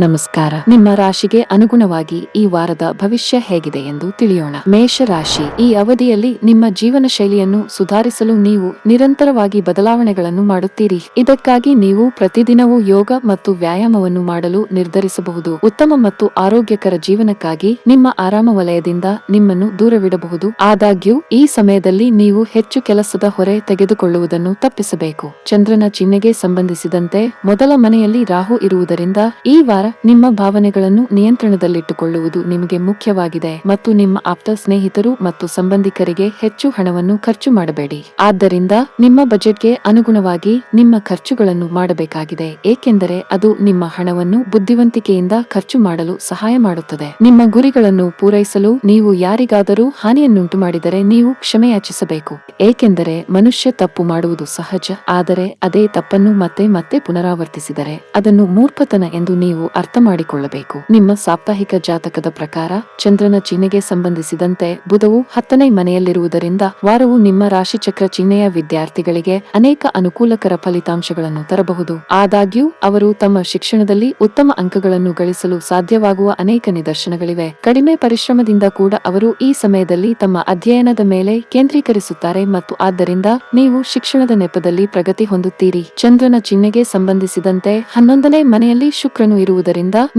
ನಮಸ್ಕಾರ. ನಿಮ್ಮ ರಾಶಿಗೆ ಅನುಗುಣವಾಗಿ ಈ ವಾರದ ಭವಿಷ್ಯ ಹೇಗಿದೆ ಎಂದು ತಿಳಿಯೋಣ. ಮೇಷ ರಾಶಿ. ಈ ಅವಧಿಯಲ್ಲಿ ನಿಮ್ಮ ಜೀವನ ಶೈಲಿಯನ್ನು ಸುಧಾರಿಸಲು ನೀವು ನಿರಂತರವಾಗಿ ಬದಲಾವಣೆಗಳನ್ನು ಮಾಡುತ್ತೀರಿ. ಇದಕ್ಕಾಗಿ ನೀವು ಪ್ರತಿದಿನವೂ ಯೋಗ ಮತ್ತು ವ್ಯಾಯಾಮವನ್ನು ಮಾಡಲು ನಿರ್ಧರಿಸಬಹುದು. ಉತ್ತಮ ಮತ್ತು ಆರೋಗ್ಯಕರ ಜೀವನಕ್ಕಾಗಿ ನಿಮ್ಮ ಆರಾಮ ವಲಯದಿಂದ ನಿಮ್ಮನ್ನು ದೂರವಿಡಬಹುದು. ಆದಾಗ್ಯೂ ಈ ಸಮಯದಲ್ಲಿ ನೀವು ಹೆಚ್ಚು ಕೆಲಸದ ಹೊರೆ ತೆಗೆದುಕೊಳ್ಳುವುದನ್ನು ತಪ್ಪಿಸಬೇಕು. ಚಂದ್ರನ ಚಿಹ್ನೆಗೆ ಸಂಬಂಧಿಸಿದಂತೆ ಮೊದಲ ಮನೆಯಲ್ಲಿ ರಾಹು ಇರುವುದರಿಂದ ಈ ವಾರ ನಿಮ್ಮ ಭಾವನೆಗಳನ್ನು ನಿಯಂತ್ರಣದಲ್ಲಿಟ್ಟುಕೊಳ್ಳುವುದು ನಿಮಗೆ ಮುಖ್ಯವಾಗಿದೆ ಮತ್ತು ನಿಮ್ಮ ಆಪ್ತ ಸ್ನೇಹಿತರು ಮತ್ತು ಸಂಬಂಧಿಕರಿಗೆ ಹೆಚ್ಚು ಹಣವನ್ನು ಖರ್ಚು ಮಾಡಬೇಡಿ. ಆದ್ದರಿಂದ ನಿಮ್ಮ ಬಜೆಟ್ಗೆ ಅನುಗುಣವಾಗಿ ನಿಮ್ಮ ಖರ್ಚುಗಳನ್ನು ಮಾಡಬೇಕಾಗಿದೆ, ಏಕೆಂದರೆ ಅದು ನಿಮ್ಮ ಹಣವನ್ನು ಬುದ್ಧಿವಂತಿಕೆಯಿಂದ ಖರ್ಚು ಮಾಡಲು ಸಹಾಯ ಮಾಡುತ್ತದೆ. ನಿಮ್ಮ ಗುರಿಗಳನ್ನು ಪೂರೈಸಲು ನೀವು ಯಾರಿಗಾದರೂ ಹಾನಿಯನ್ನುಂಟು ಮಾಡಿದರೆ ನೀವು ಕ್ಷಮೆಯಾಚಿಸಬೇಕು, ಏಕೆಂದರೆ ಮನುಷ್ಯ ತಪ್ಪು ಮಾಡುವುದು ಸಹಜ. ಆದರೆ ಅದೇ ತಪ್ಪನ್ನು ಮತ್ತೆ ಮತ್ತೆ ಪುನರಾವರ್ತಿಸಿದರೆ ಅದನ್ನು ಮೂರ್ಖತನ ಎಂದು ನೀವು ಅರ್ಥ ಮಾಡಿಕೊಳ್ಳಬೇಕು. ನಿಮ್ಮ ಸಾಪ್ತಾಹಿಕ ಜಾತಕದ ಪ್ರಕಾರ ಚಂದ್ರನ ಚಿಹ್ನೆಗೆ ಸಂಬಂಧಿಸಿದಂತೆ ಬುಧವು 10ನೇ ಮನೆಯಲ್ಲಿರುವುದರಿಂದ ವಾರವು ನಿಮ್ಮ ರಾಶಿಚಕ್ರ ಚಿಹ್ನೆಯ ವಿದ್ಯಾರ್ಥಿಗಳಿಗೆ ಅನೇಕ ಅನುಕೂಲಕರ ಫಲಿತಾಂಶಗಳನ್ನು ತರಬಹುದು. ಆದಾಗ್ಯೂ ಅವರು ತಮ್ಮ ಶಿಕ್ಷಣದಲ್ಲಿ ಉತ್ತಮ ಅಂಕಗಳನ್ನು ಗಳಿಸಲು ಸಾಧ್ಯವಾಗುವ ಅನೇಕ ನಿದರ್ಶನಗಳಿವೆ. ಕಡಿಮೆ ಪರಿಶ್ರಮದಿಂದ ಕೂಡ ಅವರು ಈ ಸಮಯದಲ್ಲಿ ತಮ್ಮ ಅಧ್ಯಯನದ ಮೇಲೆ ಕೇಂದ್ರೀಕರಿಸುತ್ತಾರೆ ಮತ್ತು ಆದ್ದರಿಂದ ನೀವು ಶಿಕ್ಷಣದ ನೆಪದಲ್ಲಿ ಪ್ರಗತಿ ಹೊಂದುತ್ತೀರಿ. ಚಂದ್ರನ ಚಿಹ್ನೆಗೆ ಸಂಬಂಧಿಸಿದಂತೆ 11ನೇ ಮನೆಯಲ್ಲಿ ಶುಕ್ರನು ಇರುವುದರಿಂದ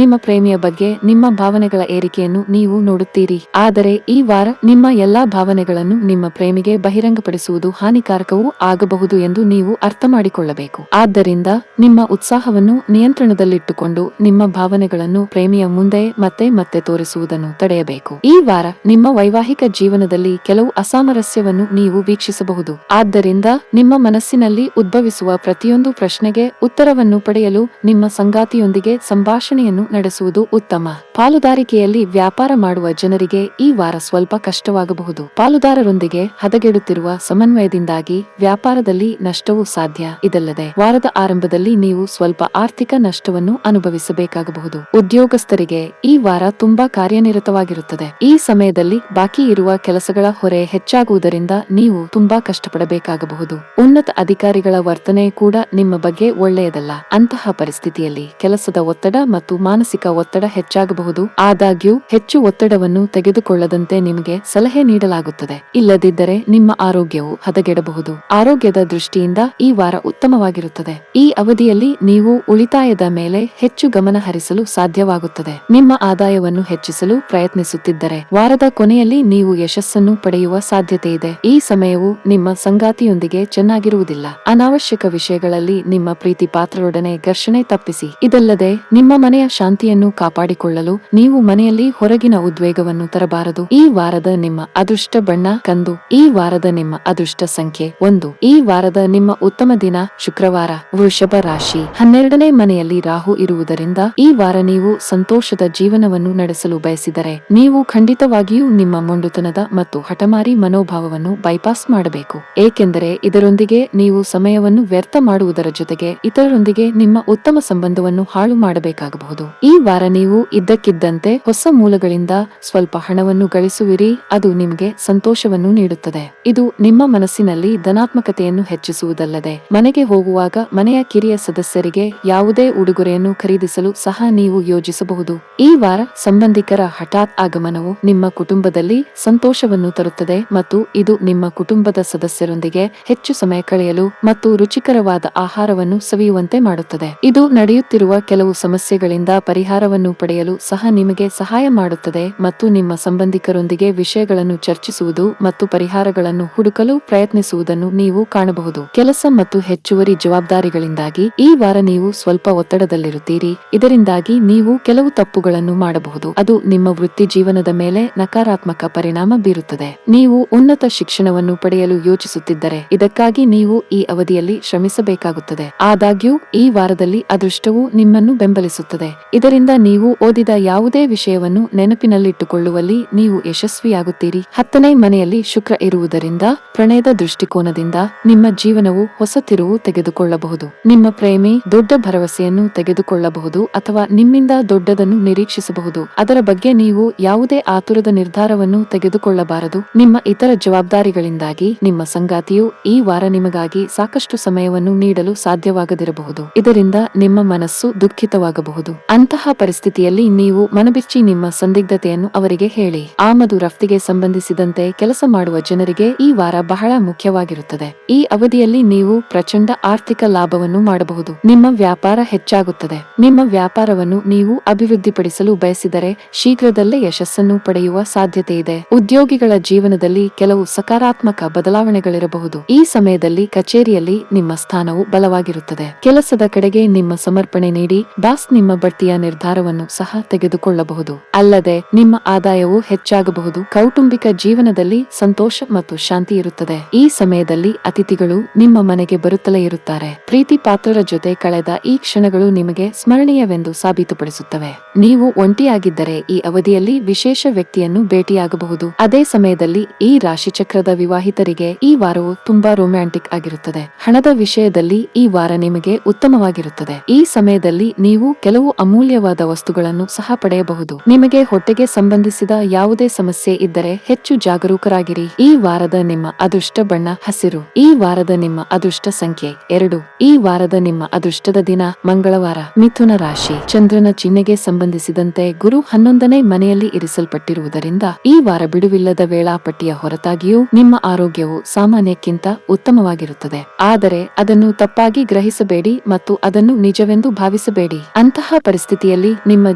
ನಿಮ್ಮ ಪ್ರೇಮಿಯ ಬಗ್ಗೆ ನಿಮ್ಮ ಭಾವನೆಗಳ ಏರಿಕೆಯನ್ನು ನೀವು ನೋಡುತ್ತೀರಿ. ಆದರೆ ಈ ವಾರ ನಿಮ್ಮ ಎಲ್ಲಾ ಭಾವನೆಗಳನ್ನು ನಿಮ್ಮ ಪ್ರೇಮಿಗೆ ಬಹಿರಂಗಪಡಿಸುವುದು ಹಾನಿಕಾರಕವೂ ಆಗಬಹುದು ಎಂದು ನೀವು ಅರ್ಥ ಮಾಡಿಕೊಳ್ಳಬೇಕು. ಆದ್ದರಿಂದ ನಿಮ್ಮ ಉತ್ಸಾಹವನ್ನು ನಿಯಂತ್ರಣದಲ್ಲಿಟ್ಟುಕೊಂಡು ನಿಮ್ಮ ಭಾವನೆಗಳನ್ನು ಪ್ರೇಮಿಯ ಮುಂದೆ ಮತ್ತೆ ಮತ್ತೆ ತೋರಿಸುವುದನ್ನು ತಡೆಯಬೇಕು. ಈ ವಾರ ನಿಮ್ಮ ವೈವಾಹಿಕ ಜೀವನದಲ್ಲಿ ಕೆಲವು ಅಸಾಮರಸ್ಯವನ್ನು ನೀವು ವೀಕ್ಷಿಸಬಹುದು. ಆದ್ದರಿಂದ ನಿಮ್ಮ ಮನಸ್ಸಿನಲ್ಲಿ ಉದ್ಭವಿಸುವ ಪ್ರತಿಯೊಂದು ಪ್ರಶ್ನೆಗೆ ಉತ್ತರವನ್ನು ಪಡೆಯಲು ನಿಮ್ಮ ಸಂಗಾತಿಯೊಂದಿಗೆ ಸಂಭಾಷಣೆಯನ್ನು ನಡೆಸುವುದು ಉತ್ತಮ. ಪಾಲುದಾರಿಕೆಯಲ್ಲಿ ವ್ಯಾಪಾರ ಮಾಡುವ ಜನರಿಗೆ ಈ ವಾರ ಸ್ವಲ್ಪ ಕಷ್ಟವಾಗಬಹುದು. ಪಾಲುದಾರರೊಂದಿಗೆ ಹದಗೆಡುತ್ತಿರುವ ಸಮನ್ವಯದಿಂದಾಗಿ ವ್ಯಾಪಾರದಲ್ಲಿ ನಷ್ಟವೂ ಸಾಧ್ಯ. ಇದಲ್ಲದೆ ವಾರದ ಆರಂಭದಲ್ಲಿ ನೀವು ಸ್ವಲ್ಪ ಆರ್ಥಿಕ ನಷ್ಟವನ್ನು ಅನುಭವಿಸಬೇಕಾಗಬಹುದು. ಉದ್ಯೋಗಸ್ಥರಿಗೆ ಈ ವಾರ ತುಂಬಾ ಕಾರ್ಯನಿರತವಾಗಿರುತ್ತದೆ. ಈ ಸಮಯದಲ್ಲಿ ಬಾಕಿ ಇರುವ ಕೆಲಸಗಳ ಹೊರೆ ಹೆಚ್ಚಾಗುವುದರಿಂದ ನೀವು ತುಂಬಾ ಕಷ್ಟಪಡಬೇಕಾಗಬಹುದು. ಉನ್ನತ ಅಧಿಕಾರಿಗಳ ವರ್ತನೆ ಕೂಡ ನಿಮ್ಮ ಬಗ್ಗೆ ಒಳ್ಳೆಯದಲ್ಲ. ಅಂತಹ ಪರಿಸ್ಥಿತಿಯಲ್ಲಿ ಕೆಲಸದ ಒತ್ತಡ ಮತ್ತು ಮಾನಸಿಕ ಒತ್ತಡ ಹೆಚ್ಚಾಗಬಹುದು. ಆದಾಗ್ಯೂ ಹೆಚ್ಚು ಒತ್ತಡವನ್ನು ತೆಗೆದುಕೊಳ್ಳದಂತೆ ನಿಮಗೆ ಸಲಹೆ ನೀಡಲಾಗುತ್ತದೆ. ಇಲ್ಲದಿದ್ದರೆ ನಿಮ್ಮ ಆರೋಗ್ಯವು ಹದಗೆಡಬಹುದು. ಆರೋಗ್ಯದ ದೃಷ್ಟಿಯಿಂದ ಈ ವಾರ ಉತ್ತಮವಾಗಿರುತ್ತದೆ. ಈ ಅವಧಿಯಲ್ಲಿ ನೀವು ಉಳಿತಾಯದ ಮೇಲೆ ಹೆಚ್ಚು ಗಮನ ಹರಿಸಲು ಸಾಧ್ಯವಾಗುತ್ತದೆ. ನಿಮ್ಮ ಆದಾಯವನ್ನು ಹೆಚ್ಚಿಸಲು ಪ್ರಯತ್ನಿಸುತ್ತಿದ್ದರೆ ವಾರದ ಕೊನೆಯಲ್ಲಿ ನೀವು ಯಶಸ್ಸನ್ನು ಪಡೆಯುವ ಸಾಧ್ಯತೆ ಇದೆ. ಈ ಸಮಯವು ನಿಮ್ಮ ಸಂಗಾತಿಯೊಂದಿಗೆ ಚೆನ್ನಾಗಿರುವುದಿಲ್ಲ. ಅನಾವಶ್ಯಕ ವಿಷಯಗಳಲ್ಲಿ ನಿಮ್ಮ ಪ್ರೀತಿ ಪಾತ್ರರೊಡನೆ ಘರ್ಷಣೆ ತಪ್ಪಿಸಿ. ಇದಲ್ಲದೆ ನಿಮ್ಮ ಮನೆಯ ಶಾಂತಿಯನ್ನು ಕಾಪಾಡಿಕೊಳ್ಳಲು ನೀವು ಮನೆಯಲ್ಲಿ ಹೊರಗಿನ ಉದ್ವೇಗವನ್ನು ತರಬಾರದು. ಈ ವಾರದ ನಿಮ್ಮ ಅದೃಷ್ಟ ಬಣ್ಣ ಕಂದು. ಈ ವಾರದ ನಿಮ್ಮ ಅದೃಷ್ಟ ಸಂಖ್ಯೆ 1. ಈ ವಾರದ ನಿಮ್ಮ ಉತ್ತಮ ದಿನ ಶುಕ್ರವಾರ. ವೃಷಭ ರಾಶಿ. 12ನೇ ಮನೆಯಲ್ಲಿ ರಾಹು ಇರುವುದರಿಂದ ಈ ವಾರ ನೀವು ಸಂತೋಷದ ಜೀವನವನ್ನು ನಡೆಸಲು ಬಯಸಿದರೆ ನೀವು ಖಂಡಿತವಾಗಿಯೂ ನಿಮ್ಮ ಮೊಂಡುತನದ ಮತ್ತು ಹಠಮಾರಿ ಮನೋಭಾವವನ್ನು ಬೈಪಾಸ್ ಮಾಡಬೇಕು, ಏಕೆಂದರೆ ಇದರೊಂದಿಗೆ ನೀವು ಸಮಯವನ್ನು ವ್ಯರ್ಥ ಮಾಡುವುದರ ಜೊತೆಗೆ ಇತರರೊಂದಿಗೆ ನಿಮ್ಮ ಉತ್ತಮ ಸಂಬಂಧವನ್ನು ಹಾಳು ಮಾಡಬೇಕಾಗಬಹುದು. ಈ ವಾರ ನೀವು ಇದ್ದಕ್ಕಿದ್ದಂತೆ ಹೊಸ ಮೂಲಗಳಿಂದ ಸ್ವಲ್ಪ ಹಣವನ್ನು ಗಳಿಸುವಿರಿ. ಅದು ನಿಮಗೆ ಸಂತೋಷವನ್ನು ನೀಡುತ್ತದೆ. ಇದು ನಿಮ್ಮ ಮನಸ್ಸಿನಲ್ಲಿ ಧನಾತ್ಮಕತೆಯನ್ನು ಹೆಚ್ಚಿಸುವುದಲ್ಲದೆ ಮನೆಗೆ ಹೋಗುವಾಗ ಮನೆಯ ಕಿರಿಯ ಸದಸ್ಯರಿಗೆ ಯಾವುದೇ ಉಡುಗೊರೆಯನ್ನು ಖರೀದಿಸಲು ಸಹ ನೀವು ಯೋಜಿಸಬಹುದು. ಈ ವಾರ ಸಂಬಂಧಿಕರ ಹಠಾತ್ ಆಗಮನವು ನಿಮ್ಮ ಕುಟುಂಬದಲ್ಲಿ ಸಂತೋಷವನ್ನು ತರುತ್ತದೆ ಮತ್ತು ಇದು ನಿಮ್ಮ ಕುಟುಂಬದ ಸದಸ್ಯರೊಂದಿಗೆ ಹೆಚ್ಚು ಸಮಯ ಕಳೆಯಲು ಮತ್ತು ರುಚಿಕರವಾದ ಆಹಾರವನ್ನು ಸವಿಯುವಂತೆ ಮಾಡುತ್ತದೆ. ಇದು ನಡೆಯುತ್ತಿರುವ ಕೆಲವು ಸಮಸ್ಯೆಗಳಿಂದ ಪರಿಹಾರವನ್ನು ಪಡೆಯಲು ಸಹ ನಿಮಗೆ ಸಹಾಯ ಮಾಡುತ್ತದೆ ಮತ್ತು ನಿಮ್ಮ ಸಂಬಂಧಿಕರೊಂದಿಗೆ ವಿಷಯಗಳನ್ನು ಚರ್ಚಿಸುವುದು ಮತ್ತು ಪರಿಹಾರಗಳನ್ನು ಹುಡುಕಲು ಪ್ರಯತ್ನಿಸುವುದನ್ನು ನೀವು ಕಾಣಬಹುದು. ಕೆಲಸ ಮತ್ತು ಹೆಚ್ಚುವರಿ ಜವಾಬ್ದಾರಿಗಳಿಂದಾಗಿ ಈ ವಾರ ನೀವು ಸ್ವಲ್ಪ ಒತ್ತಡದಲ್ಲಿರುತ್ತೀರಿ. ಇದರಿಂದಾಗಿ ನೀವು ಕೆಲವು ತಪ್ಪುಗಳನ್ನು ಮಾಡಬಹುದು. ಅದು ನಿಮ್ಮ ವೃತ್ತಿ ಜೀವನದ ಮೇಲೆ ನಕಾರಾತ್ಮಕ ಪರಿಣಾಮ ಬೀರುತ್ತದೆ. ನೀವು ಉನ್ನತ ಶಿಕ್ಷಣವನ್ನು ಪಡೆಯಲು ಯೋಚಿಸುತ್ತಿದ್ದರೆ ಇದಕ್ಕಾಗಿ ನೀವು ಈ ಅವಧಿಯಲ್ಲಿ ಶ್ರಮಿಸಬೇಕಾಗುತ್ತದೆ. ಆದಾಗ್ಯೂ ಈ ವಾರದಲ್ಲಿ ಅದೃಷ್ಟವು ನಿಮ್ಮನ್ನು ಬೆಂಬಲಿಸುತ್ತದೆ. ಇದರಿಂದ ನೀವು ಓದಿದ ಯಾವುದೇ ವಿಷಯವನ್ನು ನೆನಪಿನಲ್ಲಿಟ್ಟುಕೊಳ್ಳುವಲ್ಲಿ ನೀವು ಯಶಸ್ವಿಯಾಗುತ್ತೀರಿ. 10ನೇ ಮನೆಯಲ್ಲಿ ಶುಕ್ರ ಇರುವುದರಿಂದ ಪ್ರಣಯದ ದೃಷ್ಟಿಕೋನದಿಂದ ನಿಮ್ಮ ಜೀವನವು ಹೊಸ ತಿರುವು ತೆಗೆದುಕೊಳ್ಳಬಹುದು. ನಿಮ್ಮ ಪ್ರೇಮಿ ದೊಡ್ಡ ಭರವಸೆಯನ್ನು ತೆಗೆದುಕೊಳ್ಳಬಹುದು ಅಥವಾ ನಿಮ್ಮಿಂದ ದೊಡ್ಡದನ್ನು ನಿರೀಕ್ಷಿಸಬಹುದು. ಅದರ ಬಗ್ಗೆ ನೀವು ಯಾವುದೇ ಆತುರದ ನಿರ್ಧಾರವನ್ನು ತೆಗೆದುಕೊಳ್ಳಬಾರದು. ನಿಮ್ಮ ಇತರ ಜವಾಬ್ದಾರಿಗಳಿಂದಾಗಿ ನಿಮ್ಮ ಸಂಗಾತಿಯು ಈ ವಾರ ನಿಮಗಾಗಿ ಸಾಕಷ್ಟು ಸಮಯವನ್ನು ನೀಡಲು ಸಾಧ್ಯವಾಗದಿರಬಹುದು. ಇದರಿಂದ ನಿಮ್ಮ ಮನಸ್ಸು ದುಃಖಿತವಾಗಬಹುದು. ಬರಬಹುದು. ಅಂತಹ ಪರಿಸ್ಥಿತಿಯಲ್ಲಿ ನೀವು ಮನಬಿಚ್ಚಿ ನಿಮ್ಮ ಸಂದಿಗ್ಧತೆಯನ್ನು ಅವರಿಗೆ ಹೇಳಿ. ಆಮದು ರಫ್ತಿಗೆ ಸಂಬಂಧಿಸಿದಂತೆ ಕೆಲಸ ಮಾಡುವ ಜನರಿಗೆ ಈ ವಾರ ಬಹಳ ಮುಖ್ಯವಾಗಿರುತ್ತದೆ. ಈ ಅವಧಿಯಲ್ಲಿ ನೀವು ಪ್ರಚಂಡ ಆರ್ಥಿಕ ಲಾಭವನ್ನು ಮಾಡಬಹುದು. ನಿಮ್ಮ ವ್ಯಾಪಾರ ಹೆಚ್ಚಾಗುತ್ತದೆ. ನಿಮ್ಮ ವ್ಯಾಪಾರವನ್ನು ನೀವು ಅಭಿವೃದ್ಧಿಪಡಿಸಲು ಬಯಸಿದರೆ ಶೀಘ್ರದಲ್ಲೇ ಯಶಸ್ಸನ್ನು ಪಡೆಯುವ ಸಾಧ್ಯತೆ ಇದೆ. ಉದ್ಯೋಗಿಗಳ ಜೀವನದಲ್ಲಿ ಕೆಲವು ಸಕಾರಾತ್ಮಕ ಬದಲಾವಣೆಗಳಿರಬಹುದು. ಈ ಸಮಯದಲ್ಲಿ ಕಚೇರಿಯಲ್ಲಿ ನಿಮ್ಮ ಸ್ಥಾನವು ಬಲವಾಗಿರುತ್ತದೆ. ಕೆಲಸದ ಕಡೆಗೆ ನಿಮ್ಮ ಸಮರ್ಪಣೆ ನೀಡಿ ಬಾಸ್ ನಿಮ್ಮ ಬಡ್ತಿಯ ನಿರ್ಧಾರವನ್ನು ಸಹ ತೆಗೆದುಕೊಳ್ಳಬಹುದು. ಅಲ್ಲದೆ ನಿಮ್ಮ ಆದಾಯವು ಹೆಚ್ಚಾಗಬಹುದು. ಕೌಟುಂಬಿಕ ಜೀವನದಲ್ಲಿ ಸಂತೋಷ ಮತ್ತು ಶಾಂತಿ ಇರುತ್ತದೆ. ಈ ಸಮಯದಲ್ಲಿ ಅತಿಥಿಗಳು ನಿಮ್ಮ ಮನೆಗೆ ಬರುತ್ತಲೇ ಇರುತ್ತಾರೆ. ಪ್ರೀತಿ ಪಾತ್ರರ ಜೊತೆ ಕಳೆದ ಈ ಕ್ಷಣಗಳು ನಿಮಗೆ ಸ್ಮರಣೀಯವೆಂದು ಸಾಬೀತುಪಡಿಸುತ್ತವೆ. ನೀವು ಒಂಟಿಯಾಗಿದ್ದರೆ ಈ ಅವಧಿಯಲ್ಲಿ ವಿಶೇಷ ವ್ಯಕ್ತಿಯನ್ನು ಭೇಟಿಯಾಗಬಹುದು. ಅದೇ ಸಮಯದಲ್ಲಿ ಈ ರಾಶಿಚಕ್ರದ ವಿವಾಹಿತರಿಗೆ ಈ ವಾರವು ತುಂಬಾ ರೊಮ್ಯಾಂಟಿಕ್ ಆಗಿರುತ್ತದೆ. ಹಣದ ವಿಷಯದಲ್ಲಿ ಈ ವಾರ ನಿಮಗೆ ಉತ್ತಮವಾಗಿರುತ್ತದೆ. ಈ ಸಮಯದಲ್ಲಿ ನೀವು ಕೆಲವು ಅಮೂಲ್ಯವಾದ ವಸ್ತುಗಳನ್ನು ಸಹ ಪಡೆಯಬಹುದು. ನಿಮಗೆ ಹೊಟ್ಟೆಗೆ ಸಂಬಂಧಿಸಿದ ಯಾವುದೇ ಸಮಸ್ಯೆ ಇದ್ದರೆ ಹೆಚ್ಚು ಜಾಗರೂಕರಾಗಿರಿ. ಈ ವಾರದ ನಿಮ್ಮ ಅದೃಷ್ಟ ಬಣ್ಣ ಹಸಿರು. ಈ ವಾರದ ನಿಮ್ಮ ಅದೃಷ್ಟ ಸಂಖ್ಯೆ 2. ಈ ವಾರದ ನಿಮ್ಮ ಅದೃಷ್ಟದ ದಿನ ಮಂಗಳವಾರ. ಮಿಥುನ ರಾಶಿ. ಚಂದ್ರನ ಚಿಹ್ನೆಗೆ ಸಂಬಂಧಿಸಿದಂತೆ ಗುರು 11ನೇ ಮನೆಯಲ್ಲಿ ಇರಿಸಲ್ಪಟ್ಟಿರುವುದರಿಂದ ಈ ವಾರ ಬಿಡುವಿಲ್ಲದ ವೇಳಾಪಟ್ಟಿಯ ಹೊರತಾಗಿಯೂ ನಿಮ್ಮ ಆರೋಗ್ಯವು ಸಾಮಾನ್ಯಕ್ಕಿಂತ ಉತ್ತಮವಾಗಿರುತ್ತದೆ. ಆದರೆ ಅದನ್ನು ತಪ್ಪಾಗಿ ಗ್ರಹಿಸಬೇಡಿ ಮತ್ತು ಅದನ್ನು ನಿಜವೆಂದು ಭಾವಿಸಬೇಡಿ. ಅಂತಹ ಪರಿಸ್ಥಿತಿಯಲ್ಲಿ ನಿಮ್ಮ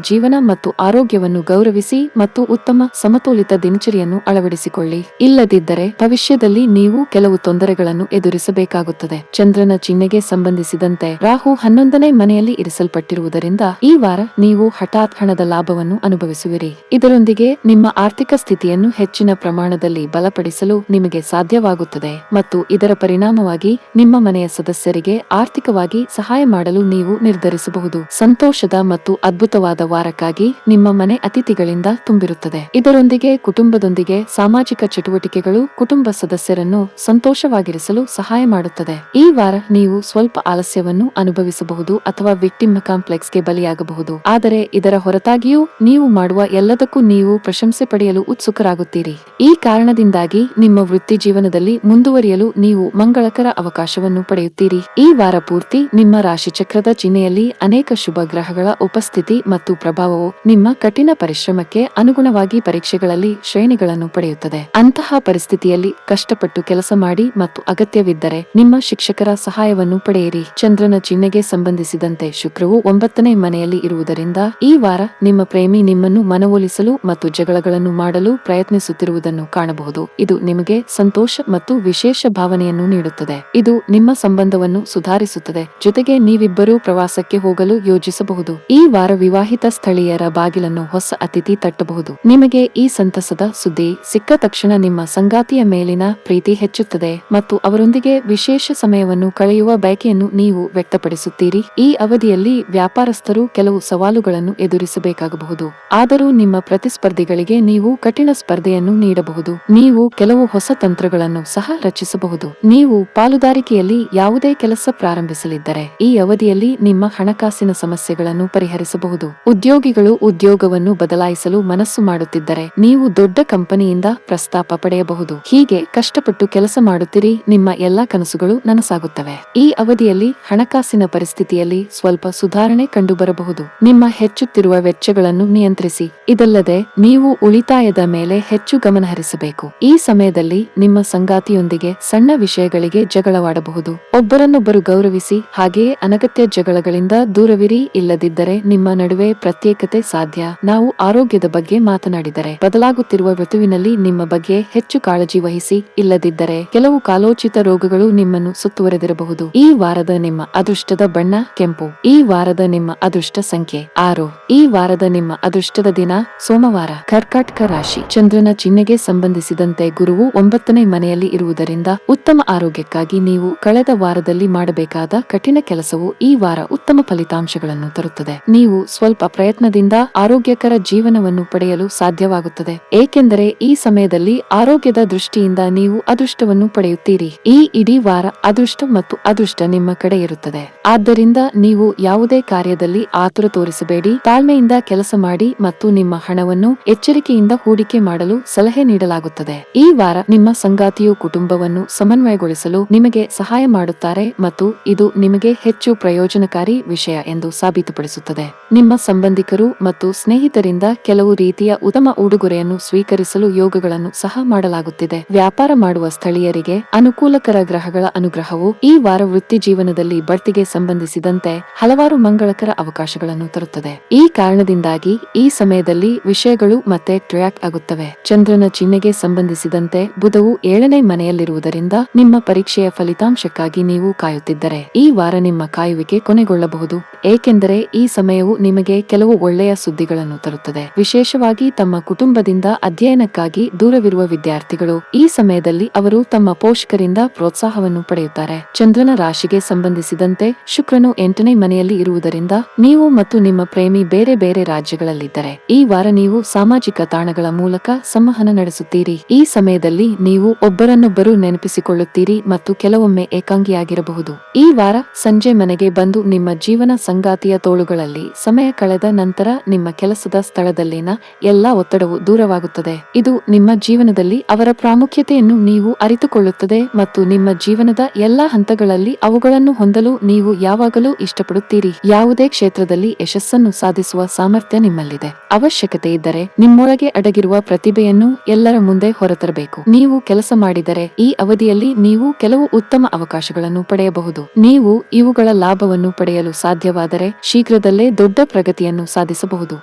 ಜೀವನ ಮತ್ತು ಆರೋಗ್ಯವನ್ನು ಗೌರವಿಸಿ ಮತ್ತು ಉತ್ತಮ ಸಮತೋಲಿತ ದಿನಚರಿಯನ್ನು ಅಳವಡಿಸಿಕೊಳ್ಳಿ. ಇಲ್ಲದಿದ್ದರೆ ಭವಿಷ್ಯದಲ್ಲಿ ನೀವು ಕೆಲವು ತೊಂದರೆಗಳನ್ನು ಎದುರಿಸಬೇಕಾಗುತ್ತದೆ. ಚಂದ್ರನ ಚಿಹ್ನೆಗೆ ಸಂಬಂಧಿಸಿದಂತೆ ರಾಹು 11ನೇ ಮನೆಯಲ್ಲಿ ಇರಿಸಲ್ಪಟ್ಟಿರುವುದರಿಂದ ಈ ವಾರ ನೀವು ಹಠಾತ್ ಹಣದ ಲಾಭವನ್ನು ಅನುಭವಿಸುವಿರಿ. ಇದರೊಂದಿಗೆ ನಿಮ್ಮ ಆರ್ಥಿಕ ಸ್ಥಿತಿಯನ್ನು ಹೆಚ್ಚಿನ ಪ್ರಮಾಣದಲ್ಲಿ ಬಲಪಡಿಸಲು ನಿಮಗೆ ಸಾಧ್ಯವಾಗುತ್ತದೆ ಮತ್ತು ಇದರ ಪರಿಣಾಮವಾಗಿ ನಿಮ್ಮ ಮನೆಯ ಸದಸ್ಯರಿಗೆ ಆರ್ಥಿಕವಾಗಿ ಸಹಾಯ ಮಾಡಲು ನೀವು ನಿರ್ಧರಿಸಬಹುದು. ಸಂತೋಷದ ಮತ್ತು ಅದ್ಭುತವಾದ ವಾರಕ್ಕಾಗಿ ನಿಮ್ಮ ಮನೆ ಅತಿಥಿಗಳಿಂದ ತುಂಬಿರುತ್ತದೆ. ಇದರೊಂದಿಗೆ ಕುಟುಂಬದೊಂದಿಗೆ ಸಾಮಾಜಿಕ ಚಟುವಟಿಕೆಗಳು ಕುಟುಂಬ ಸದಸ್ಯರನ್ನು ಸಂತೋಷವಾಗಿರಿಸಲು ಸಹಾಯ ಮಾಡುತ್ತದೆ. ಈ ವಾರ ನೀವು ಸ್ವಲ್ಪ ಆಲಸ್ಯವನ್ನು ಅನುಭವಿಸಬಹುದು ಅಥವಾ ವಿಕ್ಟಿಮ್ ಕಾಂಪ್ಲೆಕ್ಸ್ಗೆ ಬಲಿಯಾಗಬಹುದು. ಆದರೆ ಇದರ ಹೊರತಾಗಿಯೂ ನೀವು ಮಾಡುವ ಎಲ್ಲದಕ್ಕೂ ನೀವು ಪ್ರಶಂಸೆ ಪಡೆಯಲು ಉತ್ಸುಕರಾಗುತ್ತೀರಿ. ಈ ಕಾರಣದಿಂದಾಗಿ ನಿಮ್ಮ ವೃತ್ತಿ ಜೀವನದಲ್ಲಿ ಮುಂದುವರಿಯಲು ನೀವು ಮಂಗಳಕರ ಅವಕಾಶವನ್ನು ಪಡೆಯುತ್ತೀರಿ. ಈ ವಾರ ಪೂರ್ತಿ ನಿಮ್ಮ ರಾಶಿಚಕ್ರದ ಚಿಹ್ನೆಯಲ್ಲಿ ಅನೇಕ ಶುಭ ಗ್ರಹಗಳ ಉಪಸ್ಥಿತಿ ಮತ್ತು ಪ್ರಭಾವವು ನಿಮ್ಮ ಕಠಿಣ ಪರಿಶ್ರಮಕ್ಕೆ ಅನುಗುಣವಾಗಿ ಪರೀಕ್ಷೆಗಳಲ್ಲಿ ಶ್ರೇಣಿಗಳನ್ನು ಪಡೆಯುತ್ತದೆ. ಅಂತಹ ಪರಿಸ್ಥಿತಿಯಲ್ಲಿ ಕಷ್ಟಪಟ್ಟು ಕೆಲಸ ಮಾಡಿ ಮತ್ತು ಅಗತ್ಯವಿದ್ದರೆ ನಿಮ್ಮ ಶಿಕ್ಷಕರ ಸಹಾಯವನ್ನು ಪಡೆಯಿರಿ. ಚಂದ್ರನ ಚಿಹ್ನೆಗೆ ಸಂಬಂಧಿಸಿದಂತೆ ಶುಕ್ರವು 9ನೇ ಮನೆಯಲ್ಲಿ ಇರುವುದರಿಂದ ಈ ವಾರ ನಿಮ್ಮ ಪ್ರೇಮಿ ನಿಮ್ಮನ್ನು ಮನವೊಲಿಸಲು ಮತ್ತು ಜಗಳಗಳನ್ನು ಮಾಡಲು ಪ್ರಯತ್ನಿಸುತ್ತಿರುವುದನ್ನು ಕಾಣಬಹುದು. ಇದು ನಿಮಗೆ ಸಂತೋಷ ಮತ್ತು ವಿಶೇಷ ಭಾವನೆಯನ್ನು ನೀಡುತ್ತದೆ. ಇದು ನಿಮ್ಮ ಸಂಬಂಧವನ್ನು ಸುಧಾರಿಸುತ್ತದೆ. ಜೊತೆಗೆ ನೀವಿಬ್ಬರೂ ಪ್ರವಾಸಕ್ಕೆ ಹೋಗಲು ಯೋಜಿಸಬಹುದು. ಈ ವಾರ ವಿವಾಹಿತ ಸ್ಥಳೀಯರ ಬಾಗಿಲನ್ನು ಹೊಸ ಅತಿಥಿ ತಟ್ಟಬಹುದು. ನಿಮಗೆ ಈ ಸಂತಸದ ಸುದ್ದಿ ಸಿಕ್ಕ ತಕ್ಷಣ ನಿಮ್ಮ ಸಂಗಾತಿಯ ಮೇಲಿನ ಪ್ರೀತಿ ಹೆಚ್ಚುತ್ತದೆ ಮತ್ತು ಅವರೊಂದಿಗೆ ವಿಶೇಷ ಸಮಯವನ್ನು ಕಳೆಯುವ ಬಯಕೆಯನ್ನು ನೀವು ವ್ಯಕ್ತಪಡಿಸುತ್ತೀರಿ. ಈ ಅವಧಿಯಲ್ಲಿ ವ್ಯಾಪಾರಸ್ಥರು ಕೆಲವು ಸವಾಲುಗಳನ್ನು ಎದುರಿಸಬೇಕಾಗಬಹುದು. ಆದರೂ ನಿಮ್ಮ ಪ್ರತಿಸ್ಪರ್ಧಿಗಳಿಗೆ ನೀವು ಕಠಿಣ ಸ್ಪರ್ಧೆಯನ್ನು ನೀಡಬಹುದು. ನೀವು ಕೆಲವು ಹೊಸ ತಂತ್ರಗಳನ್ನು ಸಹ ರಚಿಸಬಹುದು. ನೀವು ಪಾಲುದಾರಿಕೆಯಲ್ಲಿ ಯಾವುದೇ ಕೆಲಸ ಪ್ರಾರಂಭಿಸಲಿದ್ದರೆ ಈ ಅವಧಿಯಲ್ಲಿ ನಿಮ್ಮ ಹಣಕಾಸಿನ ಸಮಸ್ಯೆಗಳನ್ನು ಪರಿಹರಿಸಬಹುದು. ಉದ್ಯೋಗಿಗಳು ಉದ್ಯೋಗವನ್ನು ಬದಲಾಯಿಸಲು ಮನಸ್ಸು ಮಾಡುತ್ತಿದ್ದರೆ ನೀವು ದೊಡ್ಡ ಕಂಪನಿಯಿಂದ ಪ್ರಸ್ತಾಪ ಪಡೆಯಬಹುದು. ಹೀಗೆ ಕಷ್ಟಪಟ್ಟು ಕೆಲಸ ಮಾಡುತ್ತೀರಿ, ನಿಮ್ಮ ಎಲ್ಲಾ ಕನಸುಗಳು ನನಸಾಗುತ್ತವೆ. ಈ ಅವಧಿಯಲ್ಲಿ ಹಣಕಾಸಿನ ಪರಿಸ್ಥಿತಿಯಲ್ಲಿ ಸ್ವಲ್ಪ ಸುಧಾರಣೆ ಕಂಡುಬರಬಹುದು. ನಿಮ್ಮ ಹೆಚ್ಚುತ್ತಿರುವ ವೆಚ್ಚಗಳನ್ನು ನಿಯಂತ್ರಿಸಿ. ಇದಲ್ಲದೆ ನೀವು ಉಳಿತಾಯದ ಮೇಲೆ ಹೆಚ್ಚು ಗಮನಹರಿಸಬೇಕು. ಈ ಸಮಯದಲ್ಲಿ ನಿಮ್ಮ ಸಂಗಾತಿಯೊಂದಿಗೆ ಸಣ್ಣ ವಿಷಯಗಳಿಗೆ ಜಗಳವಾಡಬಹುದು. ಒಬ್ಬರನ್ನೊಬ್ಬರು ಗೌರವಿಸಿ, ಹಾಗೆಯೇ ಅನಗತ್ಯ ಜಗಳಗಳಿಂದ ದೂರವಿರಿ. ಇಲ್ಲದಿದ್ದರೆ ನಿಮ್ಮ ನಡುವೆ ಪ್ರತ್ಯೇಕತೆ ಸಾಧ್ಯ. ನಾವು ಆರೋಗ್ಯದ ಬಗ್ಗೆ ಮಾತನಾಡಿದರೆ ಬದಲಾಗುತ್ತಿರುವ ಋತುವಿನಲ್ಲಿ ನಿಮ್ಮ ಬಗ್ಗೆ ಹೆಚ್ಚು ಕಾಳಜಿ ವಹಿಸಿ. ಇಲ್ಲದಿದ್ದರೆ ಕೆಲವು ಕಾಲೋಚಿತ ರೋಗಗಳು ನಿಮ್ಮನ್ನು ಸುತ್ತುವರೆದಿರಬಹುದು. ಈ ವಾರದ ನಿಮ್ಮ ಅದೃಷ್ಟದ ಬಣ್ಣ ಕೆಂಪು. ಈ ವಾರದ ನಿಮ್ಮ ಅದೃಷ್ಟ ಸಂಖ್ಯೆ 6. ಈ ವಾರದ ನಿಮ್ಮ ಅದೃಷ್ಟದ ದಿನ ಸೋಮವಾರ. ಕರ್ಕಾಟಕ ರಾಶಿ. ಚಂದ್ರನ ಚಿಹ್ನೆಗೆ ಸಂಬಂಧಿಸಿದಂತೆ ಗುರುವು 9ನೇ ಮನೆಯಲ್ಲಿ ಇರುವುದರಿಂದ ಉತ್ತಮ ಆರೋಗ್ಯಕ್ಕಾಗಿ ನೀವು ಕಳೆದ ವಾರದಲ್ಲಿ ಮಾಡಬೇಕಾದ ಕಠಿಣ ಕೆಲಸವು ಈ ವಾರ ಉತ್ತಮ ಫಲಿತಾಂಶಗಳನ್ನು ತರುತ್ತದೆ. ನೀವು ಸ್ವಲ್ಪ ಪ್ರಯತ್ನದಿಂದ ಆರೋಗ್ಯಕರ ಜೀವನವನ್ನು ಪಡೆಯಲು ಸಾಧ್ಯವಾಗುತ್ತದೆ, ಏಕೆಂದರೆ ಈ ಸಮಯದಲ್ಲಿ ಆರೋಗ್ಯದ ದೃಷ್ಟಿಯಿಂದ ನೀವು ಅದೃಷ್ಟವನ್ನು ಪಡೆಯುತ್ತೀರಿ. ಈ ಇಡೀ ವಾರ ಅದೃಷ್ಟ ಮತ್ತು ಅದೃಷ್ಟ ನಿಮ್ಮ ಕಡೆ ಇರುತ್ತದೆ. ಆದ್ದರಿಂದ ನೀವು ಯಾವುದೇ ಕಾರ್ಯದಲ್ಲಿ ಆತುರ ತೋರಿಸಬೇಡಿ. ತಾಳ್ಮೆಯಿಂದ ಕೆಲಸ ಮಾಡಿ ಮತ್ತು ನಿಮ್ಮ ಹಣವನ್ನು ಎಚ್ಚರಿಕೆಯಿಂದ ಹೂಡಿಕೆ ಮಾಡಲು ಸಲಹೆ ನೀಡಲಾಗುತ್ತದೆ. ಈ ವಾರ ನಿಮ್ಮ ಸಂಗಾತಿಯು ಕುಟುಂಬವನ್ನು ಸಮನ್ವಯಗೊಳಿಸಲು ನಿಮಗೆ ಸಹಾಯ ಮಾಡುತ್ತಾರೆ ಮತ್ತು ಇದು ನಿಮಗೆ ಹೆಚ್ಚು ಪ್ರಯೋಜನಕಾರಿ ವಿಷಯ ಎಂದು ಸಾಬೀತು ಸಾಬೀತುಪಡಿಸುತ್ತದೆ. ನಿಮ್ಮ ಸಂಬಂಧಿಕರು ಮತ್ತು ಸ್ನೇಹಿತರಿಂದ ಕೆಲವು ರೀತಿಯ ಉತ್ತಮ ಉಡುಗೊರೆಯನ್ನು ಸ್ವೀಕರಿಸಲು ಯೋಗಗಳನ್ನು ಸಹ ಮಾಡಲಾಗುತ್ತಿದೆ. ವ್ಯಾಪಾರ ಮಾಡುವ ಸ್ಥಳೀಯರಿಗೆ ಅನುಕೂಲಕರ ಗ್ರಹಗಳ ಅನುಗ್ರಹವು ಈ ವಾರ ವೃತ್ತಿ ಜೀವನದಲ್ಲಿ ಬಡ್ತಿಗೆ ಸಂಬಂಧಿಸಿದಂತೆ ಹಲವಾರು ಮಂಗಳಕರ ಅವಕಾಶಗಳನ್ನು ತರುತ್ತದೆ. ಈ ಕಾರಣದಿಂದಾಗಿ ಈ ಸಮಯದಲ್ಲಿ ವಿಷಯಗಳು ಮತ್ತೆ ಟ್ರ್ಯಾಕ್ ಆಗುತ್ತವೆ. ಚಂದ್ರನ ಚಿಹ್ನೆಗೆ ಸಂಬಂಧಿಸಿದಂತೆ ಬುಧವು 7ನೇ ಮನೆಯಲ್ಲಿರುವುದರಿಂದ ನಿಮ್ಮ ಪರೀಕ್ಷೆಯ ಫಲಿತಾಂಶಕ್ಕಾಗಿ ನೀವು ಕಾಯುತ್ತಿದ್ದರೆ ಈ ವಾರ ನಿಮ್ಮ ಕಾಯುವಿಕೆ ಕೊನೆಗೊಳ್ಳಬಹುದು. ಏಕೆಂದರೆ ಈ ಸಮಯವು ನಿಮಗೆ ಕೆಲವು ಒಳ್ಳೆಯ ಸುದ್ದಿಗಳನ್ನು ತರುತ್ತದೆ. ವಿಶೇಷವಾಗಿ ತಮ್ಮ ಕುಟುಂಬದಿಂದ ಅಧ್ಯಯನಕ್ಕಾಗಿ ದೂರವಿರುವ ವಿದ್ಯಾರ್ಥಿಗಳು ಈ ಸಮಯದಲ್ಲಿ ಅವರು ತಮ್ಮ ಪೋಷಕರಿಂದ ಪ್ರೋತ್ಸಾಹವನ್ನು ಪಡೆಯುತ್ತಾರೆ. ಚಂದ್ರನ ರಾಶಿಗೆ ಸಂಬಂಧಿಸಿದಂತೆ ಶುಕ್ರನು 8ನೇ ಮನೆಯಲ್ಲಿ ಇರುವುದರಿಂದ ನೀವು ಮತ್ತು ನಿಮ್ಮ ಪ್ರೇಮಿ ಬೇರೆ ಬೇರೆ ರಾಜ್ಯಗಳಲ್ಲಿದ್ದರೆ ಈ ವಾರ ನೀವು ಸಾಮಾಜಿಕ ತಾಣಗಳ ಮೂಲಕ ಸಂವಹನ ನಡೆಸುತ್ತೀರಿ. ಈ ಸಮಯದಲ್ಲಿ ನೀವು ಒಬ್ಬರನ್ನೊಬ್ಬರು ನೆನಪಿಸಿಕೊಳ್ಳುತ್ತೀರಿ ಮತ್ತು ಕೆಲವೊಮ್ಮೆ ಏಕಾಂಗಿಯಾಗಿರಬಹುದು. ಈ ವಾರ ಸಂಜೆ ಮನೆಗೆ ಬಂದು ನಿಮ್ಮ ಜೀವನ ಸಂಗಾತಿಯ ತೋಳುಗಳಲ್ಲಿ ಸಮಯ ಕಳೆದ ನಂತರ ನಿಮ್ಮ ಕೆಲಸದ ಸ್ಥಳದಲ್ಲಿನ ಎಲ್ಲಾ ಒತ್ತಡವು ದೂರವಾಗುತ್ತದೆ. ಇದು ನಿಮ್ಮ ಜೀವನದಲ್ಲಿ ಅವರ ಪ್ರಾಮುಖ್ಯತೆಯನ್ನು ನೀವು ಅರಿತುಕೊಳ್ಳುತ್ತದೆ ಮತ್ತು ನಿಮ್ಮ ಜೀವನದ ಎಲ್ಲಾ ಹಂತಗಳಲ್ಲಿ ಅವುಗಳನ್ನು ಹೊಂದಲು ನೀವು ಯಾವಾಗಲೂ ಇಷ್ಟಪಡುತ್ತೀರಿ. ಯಾವುದೇ ಕ್ಷೇತ್ರದಲ್ಲಿ ಯಶಸ್ಸನ್ನು ಸಾಧಿಸುವ ಸಾಮರ್ಥ್ಯ ನಿಮ್ಮಲ್ಲಿದೆ. ಅವಶ್ಯಕತೆ ಇದ್ದರೆ ನಿಮ್ಮೊಳಗೆ ಅಡಗಿರುವ ಪ್ರತಿಭೆಯನ್ನು ಎಲ್ಲರ ಮುಂದೆ ಹೊರತರಬೇಕು. ನೀವು ಕೆಲಸ ಮಾಡಿದರೆ ಈ ಅವಧಿಯಲ್ಲಿ ನೀವು ಕೆಲವು ಉತ್ತಮ ಅವಕಾಶಗಳನ್ನು ಪಡೆಯಬಹುದು. ನೀವು ಇವುಗಳ ಲಾಭವನ್ನು ಪಡೆಯಲು ಸಾಧ್ಯವಾದರೆ ಶೀಘ್ರದಲ್ಲೇ ದೊಡ್ಡ ಪ್ರಗತಿಯನ್ನು ಸಾಧಿಸಬಹುದು.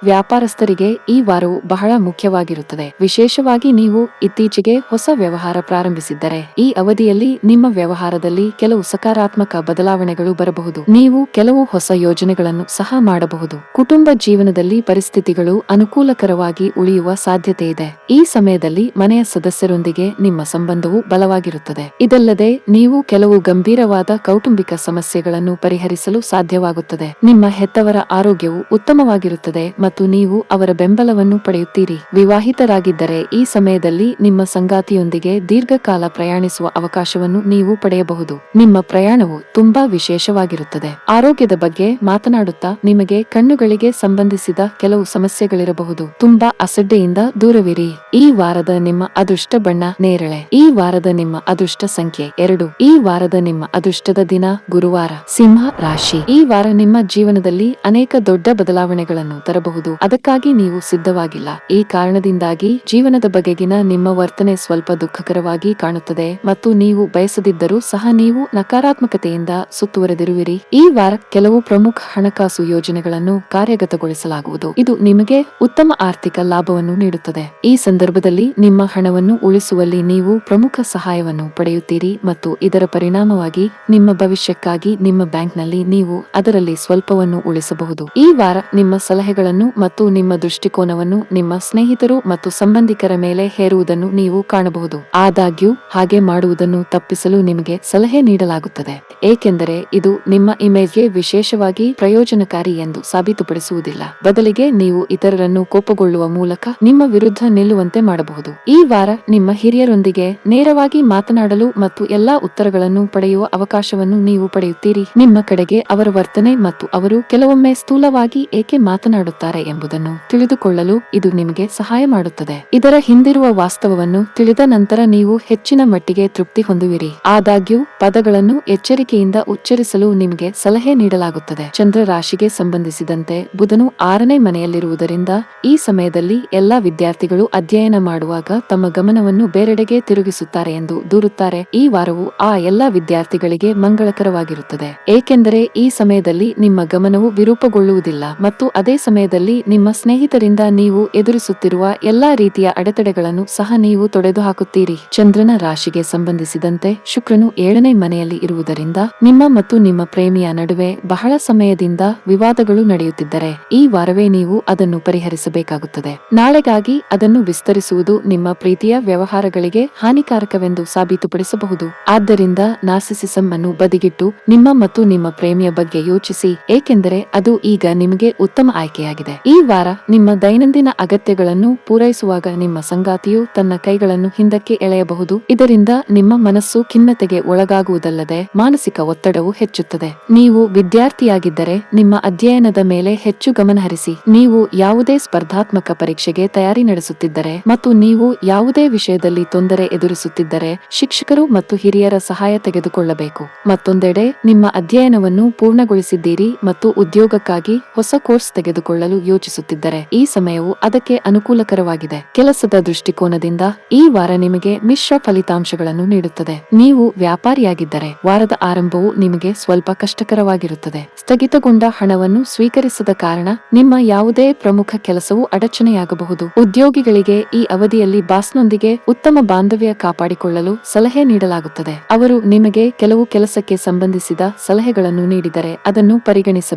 ವ್ಯಾಪಾರಸ್ಥರಿಗೆ ಈ ವಾರವು ಬಹಳ ಮುಖ್ಯವಾಗಿರುತ್ತದೆ. ವಿಶೇಷವಾಗಿ ನೀವು ಇತ್ತೀಚೆಗೆ ಹೊಸ ವ್ಯವಹಾರ ಪ್ರಾರಂಭಿಸಿದ್ದರೆ ಈ ಅವಧಿಯಲ್ಲಿ ನಿಮ್ಮ ವ್ಯವಹಾರದಲ್ಲಿ ಕೆಲವು ಸಕಾರಾತ್ಮಕ ಬದಲಾವಣೆಗಳು ಬರಬಹುದು. ನೀವು ಕೆಲವು ಹೊಸ ಯೋಜನೆಗಳನ್ನು ಸಹ ಮಾಡಬಹುದು. ಕುಟುಂಬ ಜೀವನದಲ್ಲಿ ಪರಿಸ್ಥಿತಿಗಳು ಅನುಕೂಲಕರವಾಗಿ ಉಳಿಯುವ ಸಾಧ್ಯತೆ ಇದೆ. ಈ ಸಮಯದಲ್ಲಿ ಮನೆಯ ಸದಸ್ಯರೊಂದಿಗೆ ನಿಮ್ಮ ಸಂಬಂಧವು ಬಲವಾಗಿರುತ್ತದೆ. ಇದಲ್ಲದೆ ನೀವು ಕೆಲವು ಗಂಭೀರವಾದ ಕೌಟುಂಬಿಕ ಸಮಸ್ಯೆಗಳನ್ನು ಪರಿಹರಿಸಲು ಸಾಧ್ಯವಾಗುತ್ತದೆ. ನಿಮ್ಮ ಹೆತ್ತವರ ಆರೋಗ್ಯವು ಉತ್ತಮವಾಗಿರುತ್ತದೆ ಮತ್ತು ನೀವು ಅವರ ಬೆಂಬಲವನ್ನು ಪಡೆಯುತ್ತೀರಿ. ವಿವಾಹಿತರಾಗಿದ್ದರೆ ಈ ಸಮಯದಲ್ಲಿ ನಿಮ್ಮ ಸಂಗಾತಿಯೊಂದಿಗೆ ದೀರ್ಘಕಾಲ ಪ್ರಯಾಣಿಸುವ ಅವಕಾಶವನ್ನು ನೀವು ಪಡೆಯಬಹುದು. ನಿಮ್ಮ ಪ್ರಯಾಣವು ತುಂಬಾ ವಿಶೇಷವಾಗಿರುತ್ತದೆ. ಆರೋಗ್ಯದ ಬಗ್ಗೆ ಮಾತನಾಡುತ್ತಾ ನಿಮಗೆ ಕಣ್ಣುಗಳಿಗೆ ಸಂಬಂಧಿಸಿದ ಕೆಲವು ಸಮಸ್ಯೆಗಳಿರಬಹುದು. ತುಂಬಾ ಅಸಡ್ಡೆಯಿಂದ ದೂರವಿರಿ. ಈ ವಾರದ ನಿಮ್ಮ ಅದೃಷ್ಟ ಬಣ್ಣ ನೇರಳೆ. ಈ ವಾರದ ನಿಮ್ಮ ಅದೃಷ್ಟ ಸಂಖ್ಯೆ 2. ಈ ವಾರದ ನಿಮ್ಮ ಅದೃಷ್ಟದ ದಿನ ಗುರುವಾರ. ಸಿಂಹ ರಾಶಿ. ಈ ವಾರ ನಿಮ್ಮ ಜೀವನದಲ್ಲಿ ಅನೇಕ ದೊಡ್ಡ ಬದಲಾವಣೆಗಳನ್ನು ತರಬಹುದು. ಅದಕ್ಕಾಗಿ ನೀವು ಸಿದ್ಧವಾಗಿಲ್ಲ. ಈ ಕಾರಣದಿಂದಾಗಿ ಜೀವನದ ಬಗೆಗಿನ ನಿಮ್ಮ ವರ್ತನೆ ಸ್ವಲ್ಪ ದುಃಖಕರವಾಗಿ ಕಾಣುತ್ತದೆ ಮತ್ತು ನೀವು ಬಯಸದಿದ್ದರೂ ಸಹ ನೀವು ನಕಾರಾತ್ಮಕತೆಯಿಂದ ಸುತ್ತುವರೆದಿರುವಿರಿ. ಈ ವಾರ ಕೆಲವು ಪ್ರಮುಖ ಹಣಕಾಸು ಯೋಜನೆಗಳನ್ನು ಕಾರ್ಯಗತಗೊಳಿಸಲಾಗುವುದು. ಇದು ನಿಮಗೆ ಉತ್ತಮ ಆರ್ಥಿಕ ಲಾಭವನ್ನು ನೀಡುತ್ತದೆ. ಈ ಸಂದರ್ಭದಲ್ಲಿ ನಿಮ್ಮ ಹಣವನ್ನು ಉಳಿಸುವಲ್ಲಿ ನೀವು ಪ್ರಮುಖ ಸಹಾಯವನ್ನು ಪಡೆಯುತ್ತೀರಿ ಮತ್ತು ಇದರ ಪರಿಣಾಮವಾಗಿ ನಿಮ್ಮ ಭವಿಷ್ಯಕ್ಕಾಗಿ ನಿಮ್ಮ ಬ್ಯಾಂಕ್ನಲ್ಲಿ ನೀವು ಅದರಲ್ಲಿ ಸ್ವಲ್ಪವನ್ನು ಉಳಿಸಬಹುದು. ಈ ವಾರ ನಿಮ್ಮ ಸಲಹೆಗಳನ್ನು ಮತ್ತು ನಿಮ್ಮ ದೃಷ್ಟಿಕೋನವನ್ನು ನಿಮ್ಮ ಸ್ನೇಹಿತರು ಮತ್ತು ಸಂಬಂಧಿಕರ ಮೇಲೆ ಹೇರುವುದನ್ನು ನೀವು ಕಾಣಬಹುದು. ಆದಾಗ್ಯೂ ಹಾಗೆ ಮಾಡುವುದನ್ನು ತಪ್ಪಿಸಲು ನಿಮಗೆ ಸಲಹೆ ನೀಡಲಾಗುತ್ತದೆ, ಏಕೆಂದರೆ ಇದು ನಿಮ್ಮ ಇಮೇಜ್ಗೆ ವಿಶೇಷವಾಗಿ ಪ್ರಯೋಜನಕಾರಿ ಎಂದು ಸಾಬೀತುಪಡಿಸುವುದಿಲ್ಲ. ಬದಲಿಗೆ ನೀವು ಇತರರನ್ನು ಕೋಪಗೊಳ್ಳುವ ಮೂಲಕ ನಿಮ್ಮ ವಿರುದ್ಧ ನಿಲ್ಲುವಂತೆ ಮಾಡಬಹುದು. ಈ ವಾರ ನಿಮ್ಮ ಹಿರಿಯರೊಂದಿಗೆ ನೇರವಾಗಿ ಮಾತನಾಡಲು ಮತ್ತು ಎಲ್ಲಾ ಉತ್ತರಗಳನ್ನು ಪಡೆಯುವ ಅವಕಾಶವನ್ನು ನೀವು ಪಡೆಯುತ್ತೀರಿ. ನಿಮ್ಮ ಕಡೆಗೆ ಅವರ ವರ್ತನೆ ಮತ್ತು ಅವರು ಕೆಲವೊಮ್ಮೆ ಸ್ಥೂಲವಾಗಿ ಏಕೆ ಮಾತನಾಡುತ್ತಾರೆ ಎಂಬುದನ್ನು ತಿಳಿದುಕೊಳ್ಳಲು ಇದು ನಿಮಗೆ ಸಹಾಯ ಮಾಡುತ್ತದೆ. ಇದರ ಹಿಂದಿರುವ ವಾಸ್ತವವನ್ನು ತಿಳಿದ ನಂತರ ನೀವು ಹೆಚ್ಚಿನ ಮಟ್ಟಿಗೆ ತೃಪ್ತಿ ಹೊಂದುವಿರಿ. ಆದಾಗ್ಯೂ ಪದಗಳನ್ನು ಎಚ್ಚರಿಕೆಯಿಂದ ಉಚ್ಚರಿಸಲು ನಿಮಗೆ ಸಲಹೆ ನೀಡಲಾಗುತ್ತದೆ. ಚಂದ್ರ ರಾಶಿಗೆ ಸಂಬಂಧಿಸಿದಂತೆ ಬುಧನು 6ನೇ ಮನೆಯಲ್ಲಿರುವುದರಿಂದ ಈ ಸಮಯದಲ್ಲಿ ಎಲ್ಲಾ ವಿದ್ಯಾರ್ಥಿಗಳು ಅಧ್ಯಯನ ಮಾಡುವಾಗ ತಮ್ಮ ಗಮನವನ್ನು ಬೇರೆಡೆಗೆ ತಿರುಗಿಸುತ್ತಾರೆ ಎಂದು ದೂರುತ್ತಾರೆ. ಈ ವಾರವು ಆ ಎಲ್ಲಾ ವಿದ್ಯಾರ್ಥಿಗಳಿಗೆ ಮಂಗಳಕರವಾಗಿರುತ್ತದೆ, ಏಕೆಂದರೆ ಈ ಸಮಯದಲ್ಲಿ ನಿಮ್ಮ ಗಮನವು ವಿರೂಪಗೊಳ್ಳುವುದಿಲ್ಲ ಮತ್ತು ಅದೇ ಸಮಯದಲ್ಲಿ ನಿಮ್ಮ ಸ್ನೇಹಿತರಿಂದ ನೀವು ಎದುರಿಸುತ್ತಿರುವ ಎಲ್ಲಾ ರೀತಿಯ ಅಡೆತಡೆಗಳನ್ನು ಸಹ ನೀವು ತೊಡೆದುಹಾಕುತ್ತೀರಿ. ಚಂದ್ರನ ರಾಶಿಗೆ ಸಂಬಂಧಿಸಿದಂತೆ ಶುಕ್ರನು 7ನೇ ಮನೆಯಲ್ಲಿ ಇರುವುದರಿಂದ ನಿಮ್ಮ ಮತ್ತು ನಿಮ್ಮ ಪ್ರೇಮಿಯ ನಡುವೆ ಬಹಳ ಸಮಯದಿಂದ ವಿವಾದಗಳು ನಡೆಯುತ್ತಿದ್ದರೆ ಈ ವಾರವೇ ನೀವು ಅದನ್ನು ಪರಿಹರಿಸಬೇಕಾಗುತ್ತದೆ. ನಾಳೆಗಾಗಿ ಅದನ್ನು ವಿಸ್ತರಿಸುವುದು ನಿಮ್ಮ ಪ್ರೀತಿಯ ವ್ಯವಹಾರಗಳಿಗೆ ಹಾನಿಕಾರಕವೆಂದು ಸಾಬೀತುಪಡಿಸಬಹುದು. ಆದ್ದರಿಂದ ನಾರ್ಸಿಸಿಸಂ ಅನ್ನು ಬದಿಗಿಟ್ಟು ನಿಮ್ಮ ಮತ್ತು ನಿಮ್ಮ ಪ್ರೇಮಿಯ ಬಗ್ಗೆ ಯೋಚಿಸಿ, ಏಕೆಂದರೆ ಅದು ಈಗ ನಿಮಗೆ ಉತ್ತಮ ಆಯ್ಕೆಯಾಗಿದೆ. ಈ ವಾರ ನಿಮ್ಮ ದೈನಂದಿನ ಅಗತ್ಯಗಳನ್ನು ಪೂರೈಸುವಾಗ ನಿಮ್ಮ ಸಂಗಾತಿಯು ತನ್ನ ಕೈಗಳನ್ನು ಹಿಂದಕ್ಕೆ ಎಳೆಯಬಹುದು. ಇದರಿಂದ ನಿಮ್ಮ ಮನಸ್ಸು ಖಿನ್ನತೆಗೆ ಒಳಗಾಗುವುದಲ್ಲದೆ ಮಾನಸಿಕ ಒತ್ತಡವು ಹೆಚ್ಚುತ್ತದೆ. ನೀವು ವಿದ್ಯಾರ್ಥಿಯಾಗಿದ್ದರೆ ನಿಮ್ಮ ಅಧ್ಯಯನದ ಮೇಲೆ ಹೆಚ್ಚು ಗಮನಹರಿಸಿ. ನೀವು ಯಾವುದೇ ಸ್ಪರ್ಧಾತ್ಮಕ ಪರೀಕ್ಷೆಗೆ ತಯಾರಿ ನಡೆಸುತ್ತಿದ್ದರೆ ಮತ್ತು ನೀವು ಯಾವುದೇ ವಿಷಯದಲ್ಲಿ ತೊಂದರೆ ಎದುರಿಸುತ್ತಿದ್ದರೆ ಶಿಕ್ಷಕರು ಮತ್ತು ಹಿರಿಯರ ಸಹಾಯ ತೆಗೆದುಕೊಳ್ಳಬೇಕು. ಮತ್ತೊಂದೆಡೆ ನಿಮ್ಮ ಅಧ್ಯಯನವನ್ನು ಪೂರ್ಣಗೊಳಿಸಿದ್ದೀರಿ ಮತ್ತು ಮತ್ತು ಉದ್ಯೋಗಕ್ಕಾಗಿ ಹೊಸ ಕೋರ್ಸ್ ತೆಗೆದುಕೊಳ್ಳಲು ಯೋಚಿಸುತ್ತಿದ್ದರೆ ಈ ಸಮಯವು ಅದಕ್ಕೆ ಅನುಕೂಲಕರವಾಗಿದೆ. ಕೆಲಸದ ದೃಷ್ಟಿಕೋನದಿಂದ ಈ ವಾರ ನಿಮಗೆ ಮಿಶ್ರ ಫಲಿತಾಂಶಗಳನ್ನು ನೀಡುತ್ತದೆ. ನೀವು ವ್ಯಾಪಾರಿಯಾಗಿದ್ದರೆ ವಾರದ ಆರಂಭವು ನಿಮಗೆ ಸ್ವಲ್ಪ ಕಷ್ಟಕರವಾಗಿರುತ್ತದೆ. ಸ್ಥಗಿತಗೊಂಡ ಹಣವನ್ನು ಸ್ವೀಕರಿಸದ ಕಾರಣ ನಿಮ್ಮ ಯಾವುದೇ ಪ್ರಮುಖ ಕೆಲಸವು ಅಡಚಣೆಯಾಗಬಹುದು. ಉದ್ಯೋಗಿಗಳಿಗೆ ಈ ಅವಧಿಯಲ್ಲಿ ಬಾಸ್ನೊಂದಿಗೆ ಉತ್ತಮ ಬಾಂಧವ್ಯ ಕಾಪಾಡಿಕೊಳ್ಳಲು ಸಲಹೆ ನೀಡಲಾಗುತ್ತದೆ. ಅವರು ನಿಮಗೆ ಕೆಲವು ಕೆಲಸಕ್ಕೆ ಸಂಬಂಧಿಸಿದ ಸಲಹೆಗಳನ್ನು ನೀಡಿದರೆ ಅದನ್ನು ಪರಿಗಣಿಸಬೇಕು.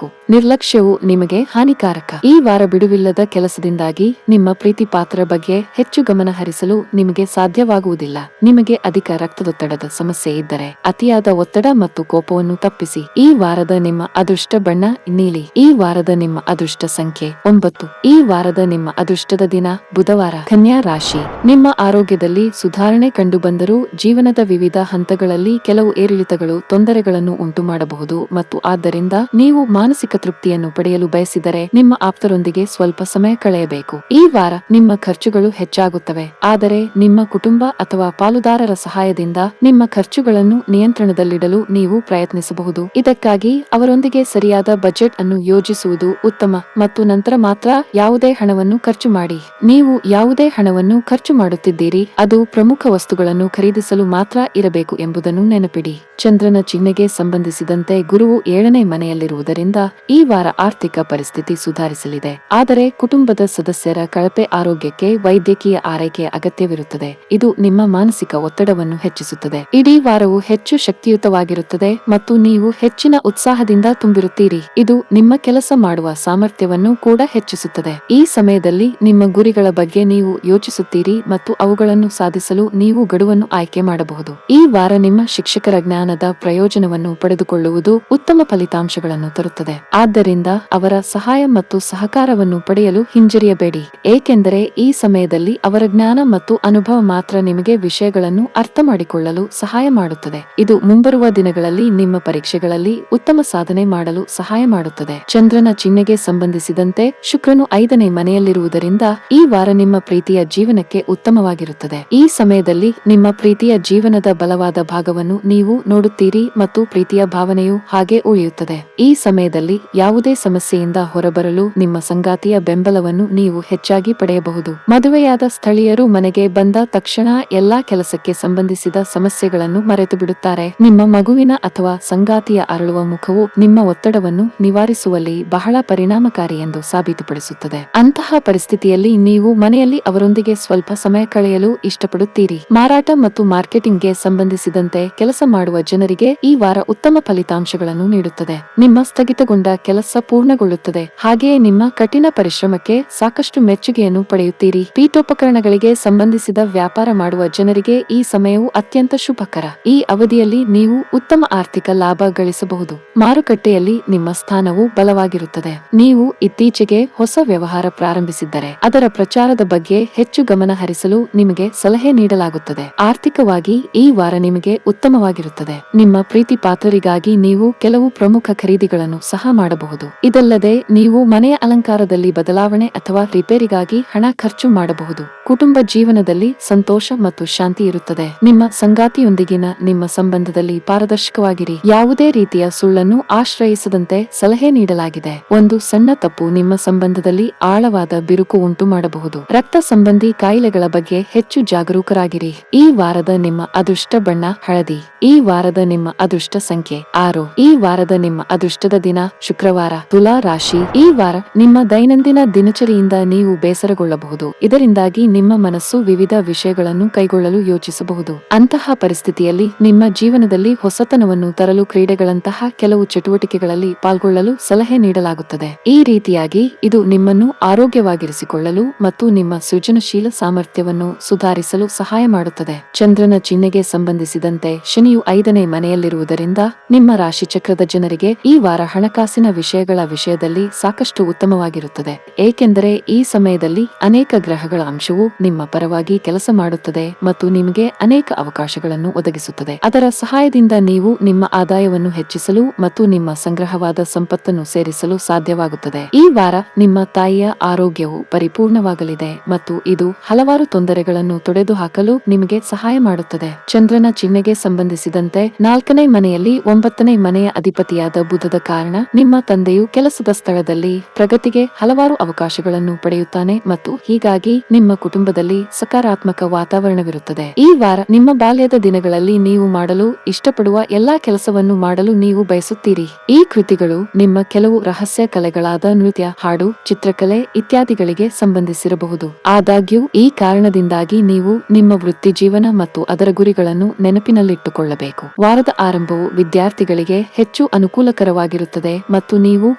ನಿರ್ಲಕ್ಷ್ಯವು ನಿಮಗೆ ಹಾನಿಕಾರಕ. ಈ ವಾರ ಬಿಡುವಿಲ್ಲದ ಕೆಲಸದಿಂದಾಗಿ ನಿಮ್ಮ ಪ್ರೀತಿ ಪಾತ್ರರ ಬಗ್ಗೆ ಹೆಚ್ಚು ಗಮನ ಹರಿಸಲು ನಿಮಗೆ ಸಾಧ್ಯವಾಗುವುದಿಲ್ಲ. ನಿಮಗೆ ಅಧಿಕ ರಕ್ತದೊತ್ತಡದ ಸಮಸ್ಯೆ ಇದ್ದರೆ ಅತಿಯಾದ ಒತ್ತಡ ಮತ್ತು ಕೋಪವನ್ನು ತಪ್ಪಿಸಿ. ಈ ವಾರದ ನಿಮ್ಮ ಅದೃಷ್ಟ ಬಣ್ಣ ನೀಲಿ. ಈ ವಾರದ ನಿಮ್ಮ ಅದೃಷ್ಟ ಸಂಖ್ಯೆ 9. ಈ ವಾರದ ನಿಮ್ಮ ಅದೃಷ್ಟದ ದಿನ ಬುಧವಾರ. ಕನ್ಯಾ ರಾಶಿ. ನಿಮ್ಮ ಆರೋಗ್ಯದಲ್ಲಿ ಸುಧಾರಣೆ ಕಂಡುಬಂದರೂ ಜೀವನದ ವಿವಿಧ ಹಂತಗಳಲ್ಲಿ ಕೆಲವು ಏರಿಳಿತಗಳು ತೊಂದರೆಗಳನ್ನು ಉಂಟುಮಾಡಬಹುದು ಮತ್ತು ಆದ್ದರಿಂದ ನೀವು ಮಾನಸಿಕ ತೃಪ್ತಿಯನ್ನು ಪಡೆಯಲು ಬಯಸಿದರೆ ನಿಮ್ಮ ಆಪ್ತರೊಂದಿಗೆ ಸ್ವಲ್ಪ ಸಮಯ ಕಳೆಯಬೇಕು. ಈ ವಾರ ನಿಮ್ಮ ಖರ್ಚುಗಳು ಹೆಚ್ಚಾಗುತ್ತವೆ, ಆದರೆ ನಿಮ್ಮ ಕುಟುಂಬ ಅಥವಾ ಪಾಲುದಾರರ ಸಹಾಯದಿಂದ ನಿಮ್ಮ ಖರ್ಚುಗಳನ್ನು ನಿಯಂತ್ರಣದಲ್ಲಿಡಲು ನೀವು ಪ್ರಯತ್ನಿಸಬಹುದು. ಇದಕ್ಕಾಗಿ ಅವರೊಂದಿಗೆ ಸರಿಯಾದ ಬಜೆಟ್ ಅನ್ನು ಯೋಜಿಸುವುದು ಉತ್ತಮ ಮತ್ತು ನಂತರ ಮಾತ್ರ ಯಾವುದೇ ಹಣವನ್ನು ಖರ್ಚು ಮಾಡಿ. ನೀವು ಯಾವುದೇ ಹಣವನ್ನು ಖರ್ಚು ಮಾಡುತ್ತಿದ್ದೀರಿ ಅದು ಪ್ರಮುಖ ವಸ್ತುಗಳನ್ನು ಖರೀದಿಸಲು ಮಾತ್ರ ಇರಬೇಕು ಎಂಬುದನ್ನು ನೆನಪಿಡಿ. ಚಂದ್ರನ ಚಿಹ್ನೆಗೆ ಸಂಬಂಧಿಸಿದಂತೆ ಗುರುವು 7ನೇ ಮನೆಯಲ್ಲಿರುವುದರಿಂದ ಈ ವಾರ ಆರ್ಥಿಕ ಪರಿಸ್ಥಿತಿ ಸುಧಾರಿಸಲಿದೆ, ಆದರೆ ಕುಟುಂಬದ ಸದಸ್ಯರ ಕಳಪೆ ಆರೋಗ್ಯಕ್ಕೆ ವೈದ್ಯಕೀಯ ಆರೈಕೆಯ ಅಗತ್ಯವಿರುತ್ತದೆ. ಇದು ನಿಮ್ಮ ಮಾನಸಿಕ ಒತ್ತಡವನ್ನು ಹೆಚ್ಚಿಸುತ್ತದೆ. ಇಡೀ ವಾರವು ಹೆಚ್ಚು ಶಕ್ತಿಯುತವಾಗಿರುತ್ತದೆ ಮತ್ತು ನೀವು ಹೆಚ್ಚಿನ ಉತ್ಸಾಹದಿಂದ ತುಂಬಿರುತ್ತೀರಿ. ಇದು ನಿಮ್ಮ ಕೆಲಸ ಮಾಡುವ ಸಾಮರ್ಥ್ಯವನ್ನು ಕೂಡ ಹೆಚ್ಚಿಸುತ್ತದೆ. ಈ ಸಮಯದಲ್ಲಿ ನಿಮ್ಮ ಗುರಿಗಳ ಬಗ್ಗೆ ನೀವು ಯೋಚಿಸುತ್ತೀರಿ ಮತ್ತು ಅವುಗಳನ್ನು ಸಾಧಿಸಲು ನೀವು ಗಡುವನ್ನು ಆಯ್ಕೆ ಮಾಡಬಹುದು. ಈ ವಾರ ನಿಮ್ಮ ಶಿಕ್ಷಕರ ಜ್ಞಾನದ ಪ್ರಯೋಜನವನ್ನು ಪಡೆದುಕೊಳ್ಳುವುದು ಉತ್ತಮ ಫಲಿತಾಂಶಗಳನ್ನು ತರುತ್ತದೆ. ಆದ್ದರಿಂದ ಅವರ ಸಹಾಯ ಮತ್ತು ಸಹಕಾರವನ್ನು ಪಡೆಯಲು ಹಿಂಜರಿಯಬೇಡಿ, ಏಕೆಂದರೆ ಈ ಸಮಯದಲ್ಲಿ ಅವರ ಜ್ಞಾನ ಮತ್ತು ಅನುಭವ ಮಾತ್ರ ನಿಮಗೆ ವಿಷಯಗಳನ್ನು ಅರ್ಥ ಮಾಡಿಕೊಳ್ಳಲು ಸಹಾಯ ಮಾಡುತ್ತದೆ. ಇದು ಮುಂಬರುವ ದಿನಗಳಲ್ಲಿ ನಿಮ್ಮ ಪರೀಕ್ಷೆಗಳಲ್ಲಿ ಉತ್ತಮ ಸಾಧನೆ ಮಾಡಲು ಸಹಾಯ ಮಾಡುತ್ತದೆ. ಚಂದ್ರನ ಚಿಹ್ನೆಗೆ ಸಂಬಂಧಿಸಿದಂತೆ ಶುಕ್ರನು 5ನೇ ಮನೆಯಲ್ಲಿರುವುದರಿಂದ ಈ ವಾರ ನಿಮ್ಮ ಪ್ರೀತಿಯ ಜೀವನಕ್ಕೆ ಉತ್ತಮವಾಗಿರುತ್ತದೆ. ಈ ಸಮಯದಲ್ಲಿ ನಿಮ್ಮ ಪ್ರೀತಿಯ ಜೀವನದ ಬಲವಾದ ಭಾಗವನ್ನು ನೀವು ನೋಡುತ್ತೀರಿ ಮತ್ತು ಪ್ರೀತಿಯ ಭಾವನೆಯು ಹಾಗೆ ಉಳಿಯುತ್ತದೆ. ಈ ಸಮಯದಲ್ಲಿ ಯಾವುದೇ ಸಮಸ್ಯೆಯಿಂದ ಹೊರಬರಲು ನಿಮ್ಮ ಸಂಗಾತಿಯ ಬೆಂಬಲವನ್ನು ನೀವು ಹೆಚ್ಚಾಗಿ ಪಡೆಯಬಹುದು. ಮದುವೆಯಾದ ಸ್ಥಳೀಯರು ಮನೆಗೆ ಬಂದ ತಕ್ಷಣ ಎಲ್ಲಾ ಕೆಲಸಕ್ಕೆ ಸಂಬಂಧಿಸಿದ ಸಮಸ್ಯೆಗಳನ್ನು ಮರೆತು ಬಿಡುತ್ತಾರೆ. ನಿಮ್ಮ ಮಗುವಿನ ಅಥವಾ ಸಂಗಾತಿಯ ಅರಳುವ ಮುಖವು ನಿಮ್ಮ ಒತ್ತಡವನ್ನು ನಿವಾರಿಸುವಲ್ಲಿ ಬಹಳ ಪರಿಣಾಮಕಾರಿ ಎಂದು ಸಾಬೀತುಪಡಿಸುತ್ತದೆ. ಅಂತಹ ಪರಿಸ್ಥಿತಿಯಲ್ಲಿ ನೀವು ಮನೆಯಲ್ಲಿ ಅವರೊಂದಿಗೆ ಸ್ವಲ್ಪ ಸಮಯ ಕಳೆಯಲು ಇಷ್ಟಪಡುತ್ತೀರಿ. ಮಾರಾಟ ಮತ್ತು ಮಾರ್ಕೆಟಿಂಗ್ಗೆ ಸಂಬಂಧಿಸಿದಂತೆ ಕೆಲಸ ಮಾಡುವ ಜನರಿಗೆ ಈ ವಾರ ಉತ್ತಮ ಫಲಿತಾಂಶಗಳನ್ನು ನೀಡುತ್ತದೆ. ನಿಮ್ಮ ಸ್ಥಗಿತಗೊಂಡ ಕೆಲಸ ಪೂರ್ಣಗೊಳ್ಳುತ್ತದೆ, ಹಾಗೆಯೇ ನಿಮ್ಮ ಕಠಿಣ ಪರಿಶ್ರಮಕ್ಕೆ ಸಾಕಷ್ಟು ಮೆಚ್ಚುಗೆಯನ್ನು ಪಡೆಯುತ್ತೀರಿ. ಪೀಠೋಪಕರಣಗಳಿಗೆ ಸಂಬಂಧಿಸಿದ ವ್ಯಾಪಾರ ಮಾಡುವ ಜನರಿಗೆ ಈ ಸಮಯವು ಅತ್ಯಂತ ಶುಭಕರ. ಈ ಅವಧಿಯಲ್ಲಿ ನೀವು ಉತ್ತಮ ಆರ್ಥಿಕ ಲಾಭ ಗಳಿಸಬಹುದು. ಮಾರುಕಟ್ಟೆಯಲ್ಲಿ ನಿಮ್ಮ ಸ್ಥಾನವು ಬಲವಾಗಿರುತ್ತದೆ. ನೀವು ಇತ್ತೀಚೆಗೆ ಹೊಸ ವ್ಯವಹಾರ ಪ್ರಾರಂಭಿಸಿದ್ದರೆ ಅದರ ಪ್ರಚಾರದ ಬಗ್ಗೆ ಹೆಚ್ಚು ಗಮನ ಹರಿಸಲು ನಿಮಗೆ ಸಲಹೆ ನೀಡಲಾಗುತ್ತದೆ. ಆರ್ಥಿಕವಾಗಿ ಈ ವಾರ ನಿಮಗೆ ಉತ್ತಮವಾಗಿರುತ್ತದೆ. ನಿಮ್ಮ ಪ್ರೀತಿ ಪಾತ್ರರಿಗಾಗಿ ನೀವು ಕೆಲವು ಪ್ರಮುಖ ಖರೀದಿಗಳನ್ನು ಸಹ ಮಾಡಬಹುದು. ಇದಲ್ಲದೆ ನೀವು ಮನೆಯ ಅಲಂಕಾರದಲ್ಲಿ ಬದಲಾವಣೆ ಅಥವಾ ರಿಪೇರಿಗಾಗಿ ಹಣ ಖರ್ಚು ಮಾಡಬಹುದು. ಕುಟುಂಬ ಜೀವನದಲ್ಲಿ ಸಂತೋಷ ಮತ್ತು ಶಾಂತಿ ಇರುತ್ತದೆ. ನಿಮ್ಮ ಸಂಗಾತಿಯೊಂದಿಗಿನ ನಿಮ್ಮ ಸಂಬಂಧದಲ್ಲಿ ಪಾರದರ್ಶಕವಾಗಿರಿ. ಯಾವುದೇ ರೀತಿಯ ಸುಳ್ಳನ್ನು ಆಶ್ರಯಿಸದಂತೆ ಸಲಹೆ ನೀಡಲಾಗಿದೆ. ಒಂದು ಸಣ್ಣ ತಪ್ಪು ನಿಮ್ಮ ಸಂಬಂಧದಲ್ಲಿ ಆಳವಾದ ಬಿರುಕು ಉಂಟು ಮಾಡಬಹುದು. ರಕ್ತ ಸಂಬಂಧಿ ಕಾಯಿಲೆಗಳ ಬಗ್ಗೆ ಹೆಚ್ಚು ಜಾಗರೂಕರಾಗಿರಿ. ಈ ವಾರದ ನಿಮ್ಮ ಅದೃಷ್ಟ ಬಣ್ಣ ಹಳದಿ. ಈ ವಾರದ ನಿಮ್ಮ ಅದೃಷ್ಟ ಸಂಖ್ಯೆ 6. ಈ ವಾರದ ನಿಮ್ಮ ಅದೃಷ್ಟದ ದಿನ ಶುಕ್ರವಾರ. ತುಲಾ ರಾಶಿ. ಈ ವಾರ ನಿಮ್ಮ ದೈನಂದಿನ ದಿನಚರಿಯಿಂದ ನೀವು ಬೇಸರಗೊಳ್ಳಬಹುದು. ಇದರಿಂದಾಗಿ ನಿಮ್ಮ ಮನಸ್ಸು ವಿವಿಧ ವಿಷಯಗಳನ್ನು ಕೈಗೊಳ್ಳಲು ಯೋಚಿಸಬಹುದು. ಅಂತಹ ಪರಿಸ್ಥಿತಿಯಲ್ಲಿ ನಿಮ್ಮ ಜೀವನದಲ್ಲಿ ಹೊಸತನವನ್ನು ತರಲು ಕ್ರೀಡೆಗಳಂತಹ ಕೆಲವು ಚಟುವಟಿಕೆಗಳಲ್ಲಿ ಪಾಲ್ಗೊಳ್ಳಲು ಸಲಹೆ ನೀಡಲಾಗುತ್ತದೆ. ಈ ರೀತಿಯಾಗಿ ಇದು ನಿಮ್ಮನ್ನು ಆರೋಗ್ಯವಾಗಿರಿಸಿಕೊಳ್ಳಲು ಮತ್ತು ನಿಮ್ಮ ಸೃಜನಶೀಲ ಸಾಮರ್ಥ್ಯವನ್ನು ಸುಧಾರಿಸಲು ಸಹಾಯ ಮಾಡುತ್ತದೆ. ಚಂದ್ರನ ಚಿಹ್ನೆಗೆ ಸಂಬಂಧಿಸಿದಂತೆ ಶನಿಯು 5ನೇ ಮನೆಯಲ್ಲಿರುವುದರಿಂದ ನಿಮ್ಮ ರಾಶಿ ಚಕ್ರದ ಜನರಿಗೆ ಈ ವಾರ ಹಣಕಾಸಿನ ವಿಷಯಗಳ ವಿಷಯದಲ್ಲಿ ಸಾಕಷ್ಟು ಉತ್ತಮವಾಗಿರುತ್ತದೆ, ಏಕೆಂದರೆ ಈ ಸಮಯದಲ್ಲಿ ಅನೇಕ ಗ್ರಹಗಳ ಅಂಶವು ನಿಮ್ಮ ಪರವಾಗಿ ಕೆಲಸ ಮಾಡುತ್ತದೆ ಮತ್ತು ನಿಮಗೆ ಅನೇಕ ಅವಕಾಶಗಳನ್ನು ಒದಗಿಸುತ್ತದೆ. ಅದರ ಸಹಾಯದಿಂದ ನೀವು ನಿಮ್ಮ ಆದಾಯವನ್ನು ಹೆಚ್ಚಿಸಲು ಮತ್ತು ನಿಮ್ಮ ಸಂಗ್ರಹವಾದ ಸಂಪತ್ತನ್ನು ಸೇರಿಸಲು ಸಾಧ್ಯವಾಗುತ್ತದೆ. ಈ ವಾರ ನಿಮ್ಮ ತಾಯಿಯ ಆರೋಗ್ಯವು ಪರಿಪೂರ್ಣವಾಗಲಿದೆ ಮತ್ತು ಇದು ಹಲವಾರು ತೊಂದರೆಗಳನ್ನು ತೊಡೆದುಹಾಕಲು ನಿಮಗೆ ಸಹಾಯ ಮಾಡುತ್ತದೆ. ಚಂದ್ರನ ಚಿಹ್ನೆಗೆ ಸಂಬಂಧಿಸಿದಂತೆ 4ನೇ ಮನೆಯಲ್ಲಿ 9ನೇ ಮನೆಯ ಅಧಿಪತಿಯಾದ ಬುಧದ ಕಾರಣ ನಿಮ್ಮ ತಂದೆಯು ಕೆಲಸದ ಸ್ಥಳದಲ್ಲಿ ಪ್ರಗತಿಗೆ ಹಲವಾರು ಅವಕಾಶಗಳನ್ನು ಪಡೆಯುತ್ತಾನೆ ಮತ್ತು ಹೀಗಾಗಿ ನಿಮ್ಮ ಕುಟುಂಬದಲ್ಲಿ ಸಕಾರಾತ್ಮಕ ವಾತಾವರಣವಿರುತ್ತದೆ. ಈ ವಾರ ನಿಮ್ಮ ಬಾಲ್ಯದ ದಿನಗಳಲ್ಲಿ ನೀವು ಮಾಡಲು ಇಷ್ಟಪಡುವ ಎಲ್ಲಾ ಕೆಲಸವನ್ನು ಮಾಡಲು ನೀವು ಬಯಸುತ್ತೀರಿ. ಈ ಕೃತಿಗಳು ನಿಮ್ಮ ಕೆಲವು ರಹಸ್ಯ ಕಲೆಗಳಾದ ನೃತ್ಯ, ಹಾಡು, ಚಿತ್ರಕಲೆ ಇತ್ಯಾದಿಗಳಿಗೆ ಸಂಬಂಧಿಸಿರಬಹುದು. ಆದಾಗ್ಯೂ ಈ ಕಾರಣದಿಂದಾಗಿ ನೀವು ನಿಮ್ಮ ವೃತ್ತಿ ಜೀವನ ಮತ್ತು ಅದರ ಗುರಿಗಳನ್ನು ನೆನಪಿನಲ್ಲಿಟ್ಟುಕೊಳ್ಳಬೇಕು. ವಾರದ ಆರಂಭವು ವಿದ್ಯಾರ್ಥಿಗಳಿಗೆ ಹೆಚ್ಚು ಅನುಕೂಲಕರವಾಗಿರುತ್ತದೆ ಮತ್ತು ನೀವು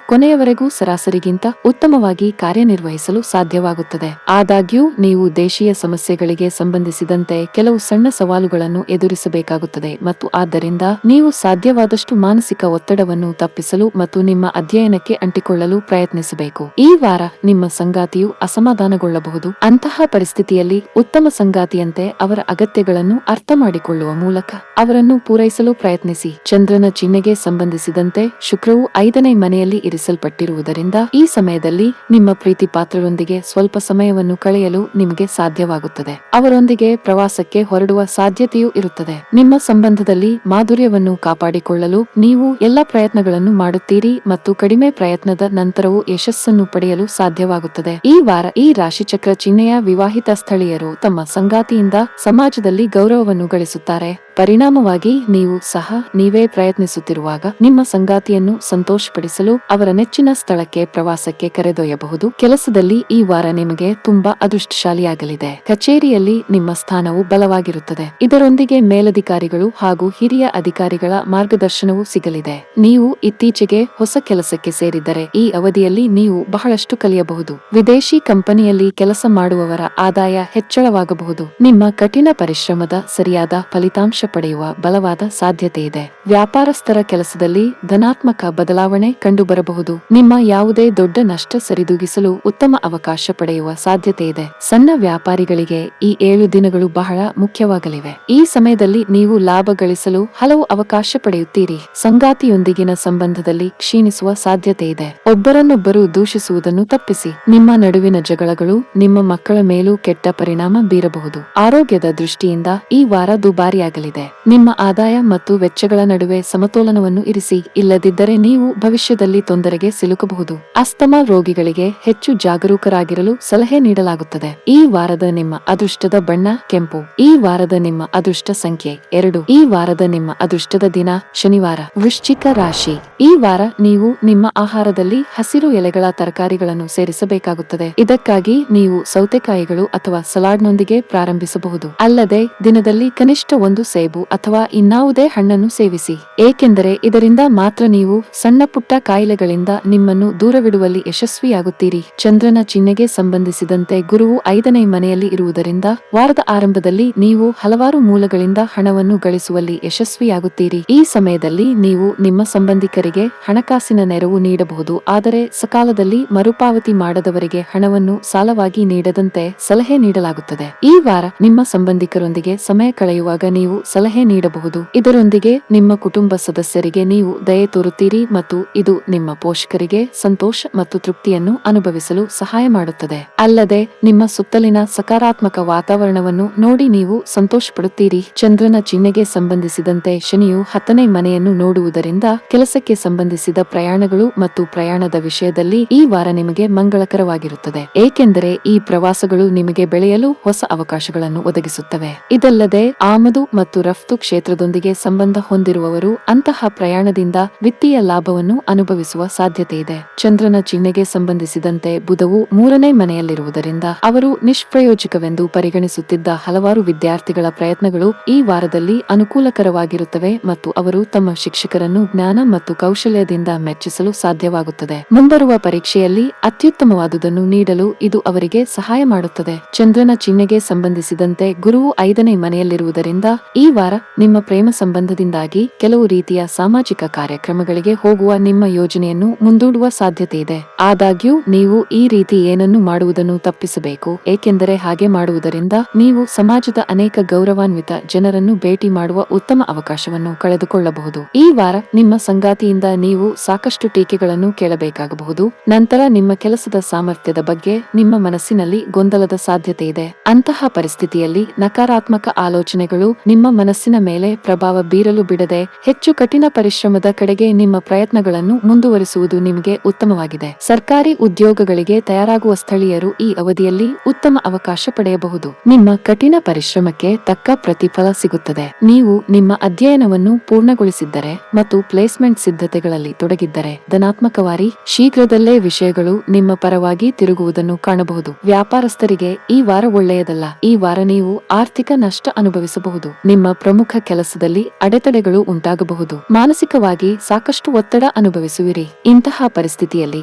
ಕೊನೆಯವರೆಗೂ ಸರಾಸರಿಗಿಂತ ಉತ್ತಮವಾಗಿ ಕಾರ್ಯನಿರ್ವಹಿಸಲು ಸಾಧ್ಯವಾಗುತ್ತದೆ. ಆದಾಗ್ಯೂ ನೀವು ದೇಶೀಯ ಸಮಸ್ಯೆಗಳಿಗೆ ಸಂಬಂಧಿಸಿದಂತೆ ಕೆಲವು ಸಣ್ಣ ಸವಾಲುಗಳನ್ನು ಎದುರಿಸಬೇಕಾಗುತ್ತದೆ ಮತ್ತು ಆದ್ದರಿಂದ ನೀವು ಸಾಧ್ಯವಾದಷ್ಟು ಮಾನಸಿಕ ಒತ್ತಡವನ್ನು ತಪ್ಪಿಸಲು ಮತ್ತು ನಿಮ್ಮ ಅಧ್ಯಯನಕ್ಕೆ ಅಂಟಿಕೊಳ್ಳಲು ಪ್ರಯತ್ನಿಸಬೇಕು. ಈ ವಾರ ನಿಮ್ಮ ಸಂಗಾತಿಯು ಅಸಮಾಧಾನಗೊಳ್ಳಬಹುದು. ಅಂತಹ ಪರಿಸ್ಥಿತಿಯಲ್ಲಿ ಉತ್ತಮ ಸಂಗಾತಿಯಂತೆ ಅವರ ಅಗತ್ಯಗಳನ್ನು ಅರ್ಥ ಮಾಡಿಕೊಳ್ಳುವ ಮೂಲಕ ಅವರನ್ನು ಪೂರೈಸಲು ಪ್ರಯತ್ನಿಸಿ. ಚಂದ್ರನ ಚಿಹ್ನೆಗೆ ಸಂಬಂಧಿಸಿದಂತೆ ಶುಕ್ರವು 5ನೇ ಮನೆಯಲ್ಲಿ ಇರಿಸಲ್ಪಟ್ಟಿರುವುದರಿಂದ ಈ ಸಮಯದಲ್ಲಿ ನಿಮ್ಮ ಪ್ರೀತಿ ಪಾತ್ರರೊಂದಿಗೆ ಸ್ವಲ್ಪ ಸಮಯವನ್ನು ಕಳೆಯಲು ನಿಮಗೆ ಸಾಧ್ಯವಾಗುತ್ತದೆ. ಅವರೊಂದಿಗೆ ಪ್ರವಾಸಕ್ಕೆ ಹೊರಡುವ ಸಾಧ್ಯತೆಯೂ ಇರುತ್ತದೆ. ನಿಮ್ಮ ಸಂಬಂಧದಲ್ಲಿ ಮಾಧುರ್ಯವನ್ನು ಕಾಪಾಡಿಕೊಳ್ಳಲು ನೀವು ಎಲ್ಲ ಪ್ರಯತ್ನಗಳನ್ನು ಮಾಡುತ್ತೀರಿ ಮತ್ತು ಕಡಿಮೆ ಪ್ರಯತ್ನದ ನಂತರವೂ ಯಶಸ್ಸನ್ನು ಪಡೆಯಲು ಸಾಧ್ಯವಾಗುತ್ತದೆ. ಈ ವಾರ ಈ ರಾಶಿಚಕ್ರ ಚಿಹ್ನೆಯ ವಿವಾಹಿತ ಸ್ಥಳೀಯರು ತಮ್ಮ ಸಂಗಾತಿಯಿಂದ ಸಮಾಜದಲ್ಲಿ ಗೌರವವನ್ನು ಗಳಿಸುತ್ತಾರೆ. ಪರಿಣಾಮವಾಗಿ ನೀವು ಸಹ ನೀವೇ ಪ್ರಯತ್ನಿಸುತ್ತಿರುವಾಗ ನಿಮ್ಮ ಸಂಗಾತಿಯನ್ನು ಸಂತೋಷಪಡಿಸಲು ಅವರ ನೆಚ್ಚಿನ ಸ್ಥಳಕ್ಕೆ ಪ್ರವಾಸಕ್ಕೆ ಕರೆದೊಯ್ಯಬಹುದು. ಕೆಲಸದಲ್ಲಿ ಈ ವಾರ ನಿಮಗೆ ತುಂಬಾ ಅದೃಷ್ಟಶಾಲಿಯಾಗಲಿದೆ. ಕಚೇರಿಯಲ್ಲಿ ನಿಮ್ಮ ಸ್ಥಾನವು ಬಲವಾಗಿರುತ್ತದೆ. ಇದರೊಂದಿಗೆ ಮೇಲಧಿಕಾರಿಗಳು ಹಾಗೂ ಹಿರಿಯ ಅಧಿಕಾರಿಗಳ ಮಾರ್ಗದರ್ಶನವೂ ಸಿಗಲಿದೆ. ನೀವು ಇತ್ತೀಚೆಗೆ ಹೊಸ ಕೆಲಸಕ್ಕೆ ಸೇರಿದ್ದರೆ ಈ ಅವಧಿಯಲ್ಲಿ ನೀವು ಬಹಳಷ್ಟು ಕಲಿಯಬಹುದು. ವಿದೇಶಿ ಕಂಪನಿಯಲ್ಲಿ ಕೆಲಸ ಮಾಡುವವರ ಆದಾಯ ಹೆಚ್ಚಳವಾಗಬಹುದು. ನಿಮ್ಮ ಕಠಿಣ ಪರಿಶ್ರಮದ ಸರಿಯಾದ ಫಲಿತಾಂಶ ಪಡೆಯುವ ಬಲವಾದ ಸಾಧ್ಯತೆ ಇದೆ. ವ್ಯಾಪಾರಸ್ಥರ ಕೆಲಸದಲ್ಲಿ ಧನಾತ್ಮಕ ಬದಲಾವಣೆ ಕಂಡುಬರಬಹುದು. ನಿಮ್ಮ ಯಾವುದೇ ದೊಡ್ಡ ನಷ್ಟ ಸರಿದೂಗಿಸಲು ಉತ್ತಮ ಅವಕಾಶ ಪಡೆಯುವ ಸಾಧ್ಯತೆ ಇದೆ. ಸಣ್ಣ ವ್ಯಾಪಾರಿಗಳಿಗೆ ಈ 7 ದಿನಗಳು ಬಹಳ ಮುಖ್ಯವಾಗಲಿವೆ. ಈ ಸಮಯದಲ್ಲಿ ನೀವು ಲಾಭ ಗಳಿಸಲು ಹಲವು ಅವಕಾಶ ಪಡೆಯುತ್ತೀರಿ. ಸಂಗಾತಿಯೊಂದಿಗಿನ ಸಂಬಂಧದಲ್ಲಿ ಕ್ಷೀಣಿಸುವ ಸಾಧ್ಯತೆ ಇದೆ. ಒಬ್ಬರನ್ನೊಬ್ಬರು ದೂಷಿಸುವುದನ್ನು ತಪ್ಪಿಸಿ. ನಿಮ್ಮ ನಡುವಿನ ಜಗಳಗಳು ನಿಮ್ಮ ಮಕ್ಕಳ ಮೇಲೂ ಕೆಟ್ಟ ಪರಿಣಾಮ ಬೀರಬಹುದು. ಆರೋಗ್ಯದ ದೃಷ್ಟಿಯಿಂದ ಈ ವಾರ ದುಬಾರಿಯಾಗಲಿದೆ. ನಿಮ್ಮ ಆದಾಯ ಮತ್ತು ವೆಚ್ಚಗಳ ನಡುವೆ ಸಮತೋಲನವನ್ನು ಇರಿಸಿ. ಇಲ್ಲದಿದ್ದರೆ ನೀವು ಭವಿಷ್ಯದಲ್ಲಿ ತೊಂದರೆಗೆ ಸಿಲುಕಬಹುದು. ಅಸ್ತಮಾ ರೋಗಿಗಳಿಗೆ ಹೆಚ್ಚು ಜಾಗರೂಕರಾಗಿರಲು ಸಲಹೆ ನೀಡಲಾಗುತ್ತದೆ. ಈ ವಾರದ ನಿಮ್ಮ ಅದೃಷ್ಟದ ಬಣ್ಣ ಕೆಂಪು. ಈ ವಾರದ ನಿಮ್ಮ ಅದೃಷ್ಟ ಸಂಖ್ಯೆ 2. ಈ ವಾರದ ನಿಮ್ಮ ಅದೃಷ್ಟದ ದಿನ ಶನಿವಾರ. ವೃಶ್ಚಿಕ ರಾಶಿ. ಈ ವಾರ ನೀವು ನಿಮ್ಮ ಆಹಾರದಲ್ಲಿ ಹಸಿರು ಎಲೆಗಳ ತರಕಾರಿಗಳನ್ನು ಸೇರಿಸಬೇಕಾಗುತ್ತದೆ. ಇದಕ್ಕಾಗಿ ನೀವು ಸೌತೆಕಾಯಿಗಳು ಅಥವಾ ಸಲಾಡ್ನೊಂದಿಗೆ ಪ್ರಾರಂಭಿಸಬಹುದು. ಅಲ್ಲದೆ ದಿನದಲ್ಲಿ ಕನಿಷ್ಠ 1 ಸೇಬು ಅಥವಾ ಇನ್ನಾವುದೇ ಹಣ್ಣನ್ನು ಸೇವಿಸಿ, ಏಕೆಂದರೆ ಇದರಿಂದ ಮಾತ್ರ ನೀವು ಸಣ್ಣ ಪುಟ್ಟ ಕಾಯಿಲೆಗಳಿಂದ ನಿಮ್ಮನ್ನು ದೂರವಿಡುವಲ್ಲಿ ಯಶಸ್ವಿಯಾಗುತ್ತೀರಿ. ಚಂದ್ರನ ಚಿಹ್ನೆಗೆ ಸಂಬಂಧಿಸಿದಂತೆ ಗುರುವು 5ನೇ ಮನೆಯಲ್ಲಿ ಇರುವುದರಿಂದ ವಾರದ ಆರಂಭದಲ್ಲಿ ನೀವು ಹಲವಾರು ಮೂಲಗಳಿಂದ ಹಣವನ್ನು ಗಳಿಸುವಲ್ಲಿ ಯಶಸ್ವಿಯಾಗುತ್ತೀರಿ. ಈ ಸಮಯದಲ್ಲಿ ನೀವು ನಿಮ್ಮ ಸಂಬಂಧಿಕರಿಗೆ ಹಣಕಾಸಿನ ನೆರವು ನೀಡಬಹುದು, ಆದರೆ ಸಕಾಲದಲ್ಲಿ ಮರುಪಾವತಿ ಮಾಡದವರಿಗೆ ಹಣವನ್ನು ಸಾಲವಾಗಿ ನೀಡದಂತೆ ಸಲಹೆ ನೀಡಲಾಗುತ್ತದೆ. ಈ ವಾರ ನಿಮ್ಮ ಸಂಬಂಧಿಕರೊಂದಿಗೆ ಸಮಯ ಕಳೆಯುವಾಗ ನೀವು ಸಲಹೆ ನೀಡಬಹುದು. ಇದರೊಂದಿಗೆ ನಿಮ್ಮ ಕುಟುಂಬ ಸದಸ್ಯರಿಗೆ ನೀವು ದಯೆ ತೋರುತ್ತೀರಿ ಮತ್ತು ಇದು ನಿಮ್ಮ ಪೋಷಕರಿಗೆ ಸಂತೋಷ ಮತ್ತು ತೃಪ್ತಿಯನ್ನು ಅನುಭವಿಸಲು ಸಹಾಯ ಮಾಡುತ್ತದೆ. ಅಲ್ಲದೆ ನಿಮ್ಮ ಸುತ್ತಲಿನ ಸಕಾರಾತ್ಮಕ ವಾತಾವರಣವನ್ನು ನೋಡಿ ನೀವು ಸಂತೋಷಪಡುತ್ತೀರಿ. ಚಂದ್ರನ ಚಿಹ್ನೆಗೆ ಸಂಬಂಧಿಸಿದಂತೆ ಶನಿಯು 10ನೇ ಮನೆಯನ್ನು ನೋಡುವುದರಿಂದ ಕೆಲಸಕ್ಕೆ ಸಂಬಂಧಿಸಿದ ಪ್ರಯಾಣಗಳು ಮತ್ತು ಪ್ರಯಾಣದ ವಿಷಯದಲ್ಲಿ ಈ ವಾರ ನಿಮಗೆ ಮಂಗಳಕರವಾಗಿರುತ್ತದೆ, ಏಕೆಂದರೆ ಈ ಪ್ರವಾಸಗಳು ನಿಮಗೆ ಬೆಳೆಯಲು ಹೊಸ ಅವಕಾಶಗಳನ್ನು ಒದಗಿಸುತ್ತವೆ. ಇದಲ್ಲದೆ ಆಮದು ಮತ್ತು ರಫ್ತು ಕ್ಷೇತ್ರದೊಂದಿಗೆ ಸಂಬಂಧ ಹೊಂದಿರುವವರು ಅಂತಹ ಪ್ರಯಾಣದಿಂದ ವಿತ್ತೀಯ ಲಾಭವನ್ನು ಅನುಭವಿಸುವ ಸಾಧ್ಯತೆ ಇದೆ. ಚಂದ್ರನ ಚಿಹ್ನೆಗೆ ಸಂಬಂಧಿಸಿದಂತೆ ಬುಧವು 3ನೇ ಮನೆಯಲ್ಲಿರುವುದರಿಂದ ಅವರು ನಿಷ್ಪ್ರಯೋಜಕವೆಂದು ಪರಿಗಣಿಸುತ್ತಿದ್ದ ಹಲವಾರು ವಿದ್ಯಾರ್ಥಿಗಳ ಪ್ರಯತ್ನಗಳು ಈ ವಾರದಲ್ಲಿ ಅನುಕೂಲಕರವಾಗಿರುತ್ತವೆ ಮತ್ತು ಅವರು ತಮ್ಮ ಶಿಕ್ಷಕರನ್ನು ಜ್ಞಾನ ಮತ್ತು ಕೌಶಲ್ಯದಿಂದ ಮೆಚ್ಚಿಸಲು ಸಾಧ್ಯವಾಗುತ್ತದೆ. ಮುಂಬರುವ ಪರೀಕ್ಷೆಯಲ್ಲಿ ಅತ್ಯುತ್ತಮವಾದುದನ್ನು ನೀಡಲು ಇದು ಅವರಿಗೆ ಸಹಾಯ ಮಾಡುತ್ತದೆ. ಚಂದ್ರನ ಚಿಹ್ನೆಗೆ ಸಂಬಂಧಿಸಿದಂತೆ ಗುರುವು 5ನೇ ಮನೆಯಲ್ಲಿರುವುದರಿಂದ ಈ ವಾರ ನಿಮ್ಮ ಪ್ರೇಮ ಸಂಬಂಧದಿಂದಾಗಿ ಕೆಲವು ರೀತಿಯ ಸಾಮಾಜಿಕ ಕಾರ್ಯಕ್ರಮಗಳಿಗೆ ಹೋಗುವ ನಿಮ್ಮ ಯೋಜನೆಯನ್ನು ಮುಂದೂಡುವ ಸಾಧ್ಯತೆ ಇದೆ. ಆದಾಗ್ಯೂ ನೀವು ಈ ರೀತಿ ಏನನ್ನು ಮಾಡುವುದನ್ನು ತಪ್ಪಿಸಬೇಕು, ಏಕೆಂದರೆ ಹಾಗೆ ಮಾಡುವುದರಿಂದ ನೀವು ಸಮಾಜದ ಅನೇಕ ಗೌರವಾನ್ವಿತ ಜನರನ್ನು ಭೇಟಿ ಮಾಡುವ ಉತ್ತಮ ಅವಕಾಶವನ್ನು ಕಳೆದುಕೊಳ್ಳಬಹುದು. ಈ ವಾರ ನಿಮ್ಮ ಸಂಗಾತಿಯಿಂದ ನೀವು ಸಾಕಷ್ಟು ಟೀಕೆಗಳನ್ನು ಕೇಳಬೇಕಾಗಬಹುದು. ನಂತರ ನಿಮ್ಮ ಕೆಲಸದ ಸಾಮರ್ಥ್ಯದ ಬಗ್ಗೆ ನಿಮ್ಮ ಮನಸ್ಸಿನಲ್ಲಿ ಗೊಂದಲದ ಸಾಧ್ಯತೆ ಇದೆ. ಅಂತಹ ಪರಿಸ್ಥಿತಿಯಲ್ಲಿ ನಕಾರಾತ್ಮಕ ಆಲೋಚನೆಗಳು ನಿಮ್ಮ ಮನಸ್ಸಿನ ಮೇಲೆ ಪ್ರಭಾವ ಬೀರಲು ಬಿಡದೆ ಹೆಚ್ಚು ಕಠಿಣ ಪರಿಶ್ರಮದ ಕಡೆಗೆ ನಿಮ್ಮ ಪ್ರಯತ್ನಗಳನ್ನು ಮುಂದುವರಿಸುವುದು ನಿಮಗೆ ಉತ್ತಮವಾಗಿದೆ. ಸರ್ಕಾರಿ ಉದ್ಯೋಗಗಳಿಗೆ ತಯಾರಾಗುವ ಸ್ಥಳೀಯರು ಈ ಅವಧಿಯಲ್ಲಿ ಉತ್ತಮ ಅವಕಾಶ ಪಡೆಯಬಹುದು. ನಿಮ್ಮ ಕಠಿಣ ಪರಿಶ್ರಮಕ್ಕೆ ತಕ್ಕ ಪ್ರತಿಫಲ ಸಿಗುತ್ತದೆ. ನೀವು ನಿಮ್ಮ ಅಧ್ಯಯನವನ್ನು ಪೂರ್ಣಗೊಳಿಸಿದ್ದರೆ ಮತ್ತು ಪ್ಲೇಸ್ಮೆಂಟ್ ಸಿದ್ಧತೆಗಳಲ್ಲಿ ತೊಡಗಿದ್ದರೆ ಧನಾತ್ಮಕವಾಗಿ ಶೀಘ್ರದಲ್ಲೇ ವಿಷಯಗಳು ನಿಮ್ಮ ಪರವಾಗಿ ತಿರುಗುವುದನ್ನು ಕಾಣಬಹುದು. ವ್ಯಾಪಾರಸ್ಥರಿಗೆ ಈ ವಾರ ಒಳ್ಳೆಯದಲ್ಲ. ಈ ವಾರ ನೀವು ಆರ್ಥಿಕ ನಷ್ಟ ಅನುಭವಿಸಬಹುದು. ನಿಮ್ಮ ಪ್ರಮುಖ ಕೆಲಸದಲ್ಲಿ ಅಡೆತಡೆಗಳು ಉಂಟಾಗಬಹುದು. ಮಾನಸಿಕವಾಗಿ ಸಾಕಷ್ಟು ಒತ್ತಡ ಅನುಭವಿಸುವಿರಿ. ಇಂತಹ ಪರಿಸ್ಥಿತಿಯಲ್ಲಿ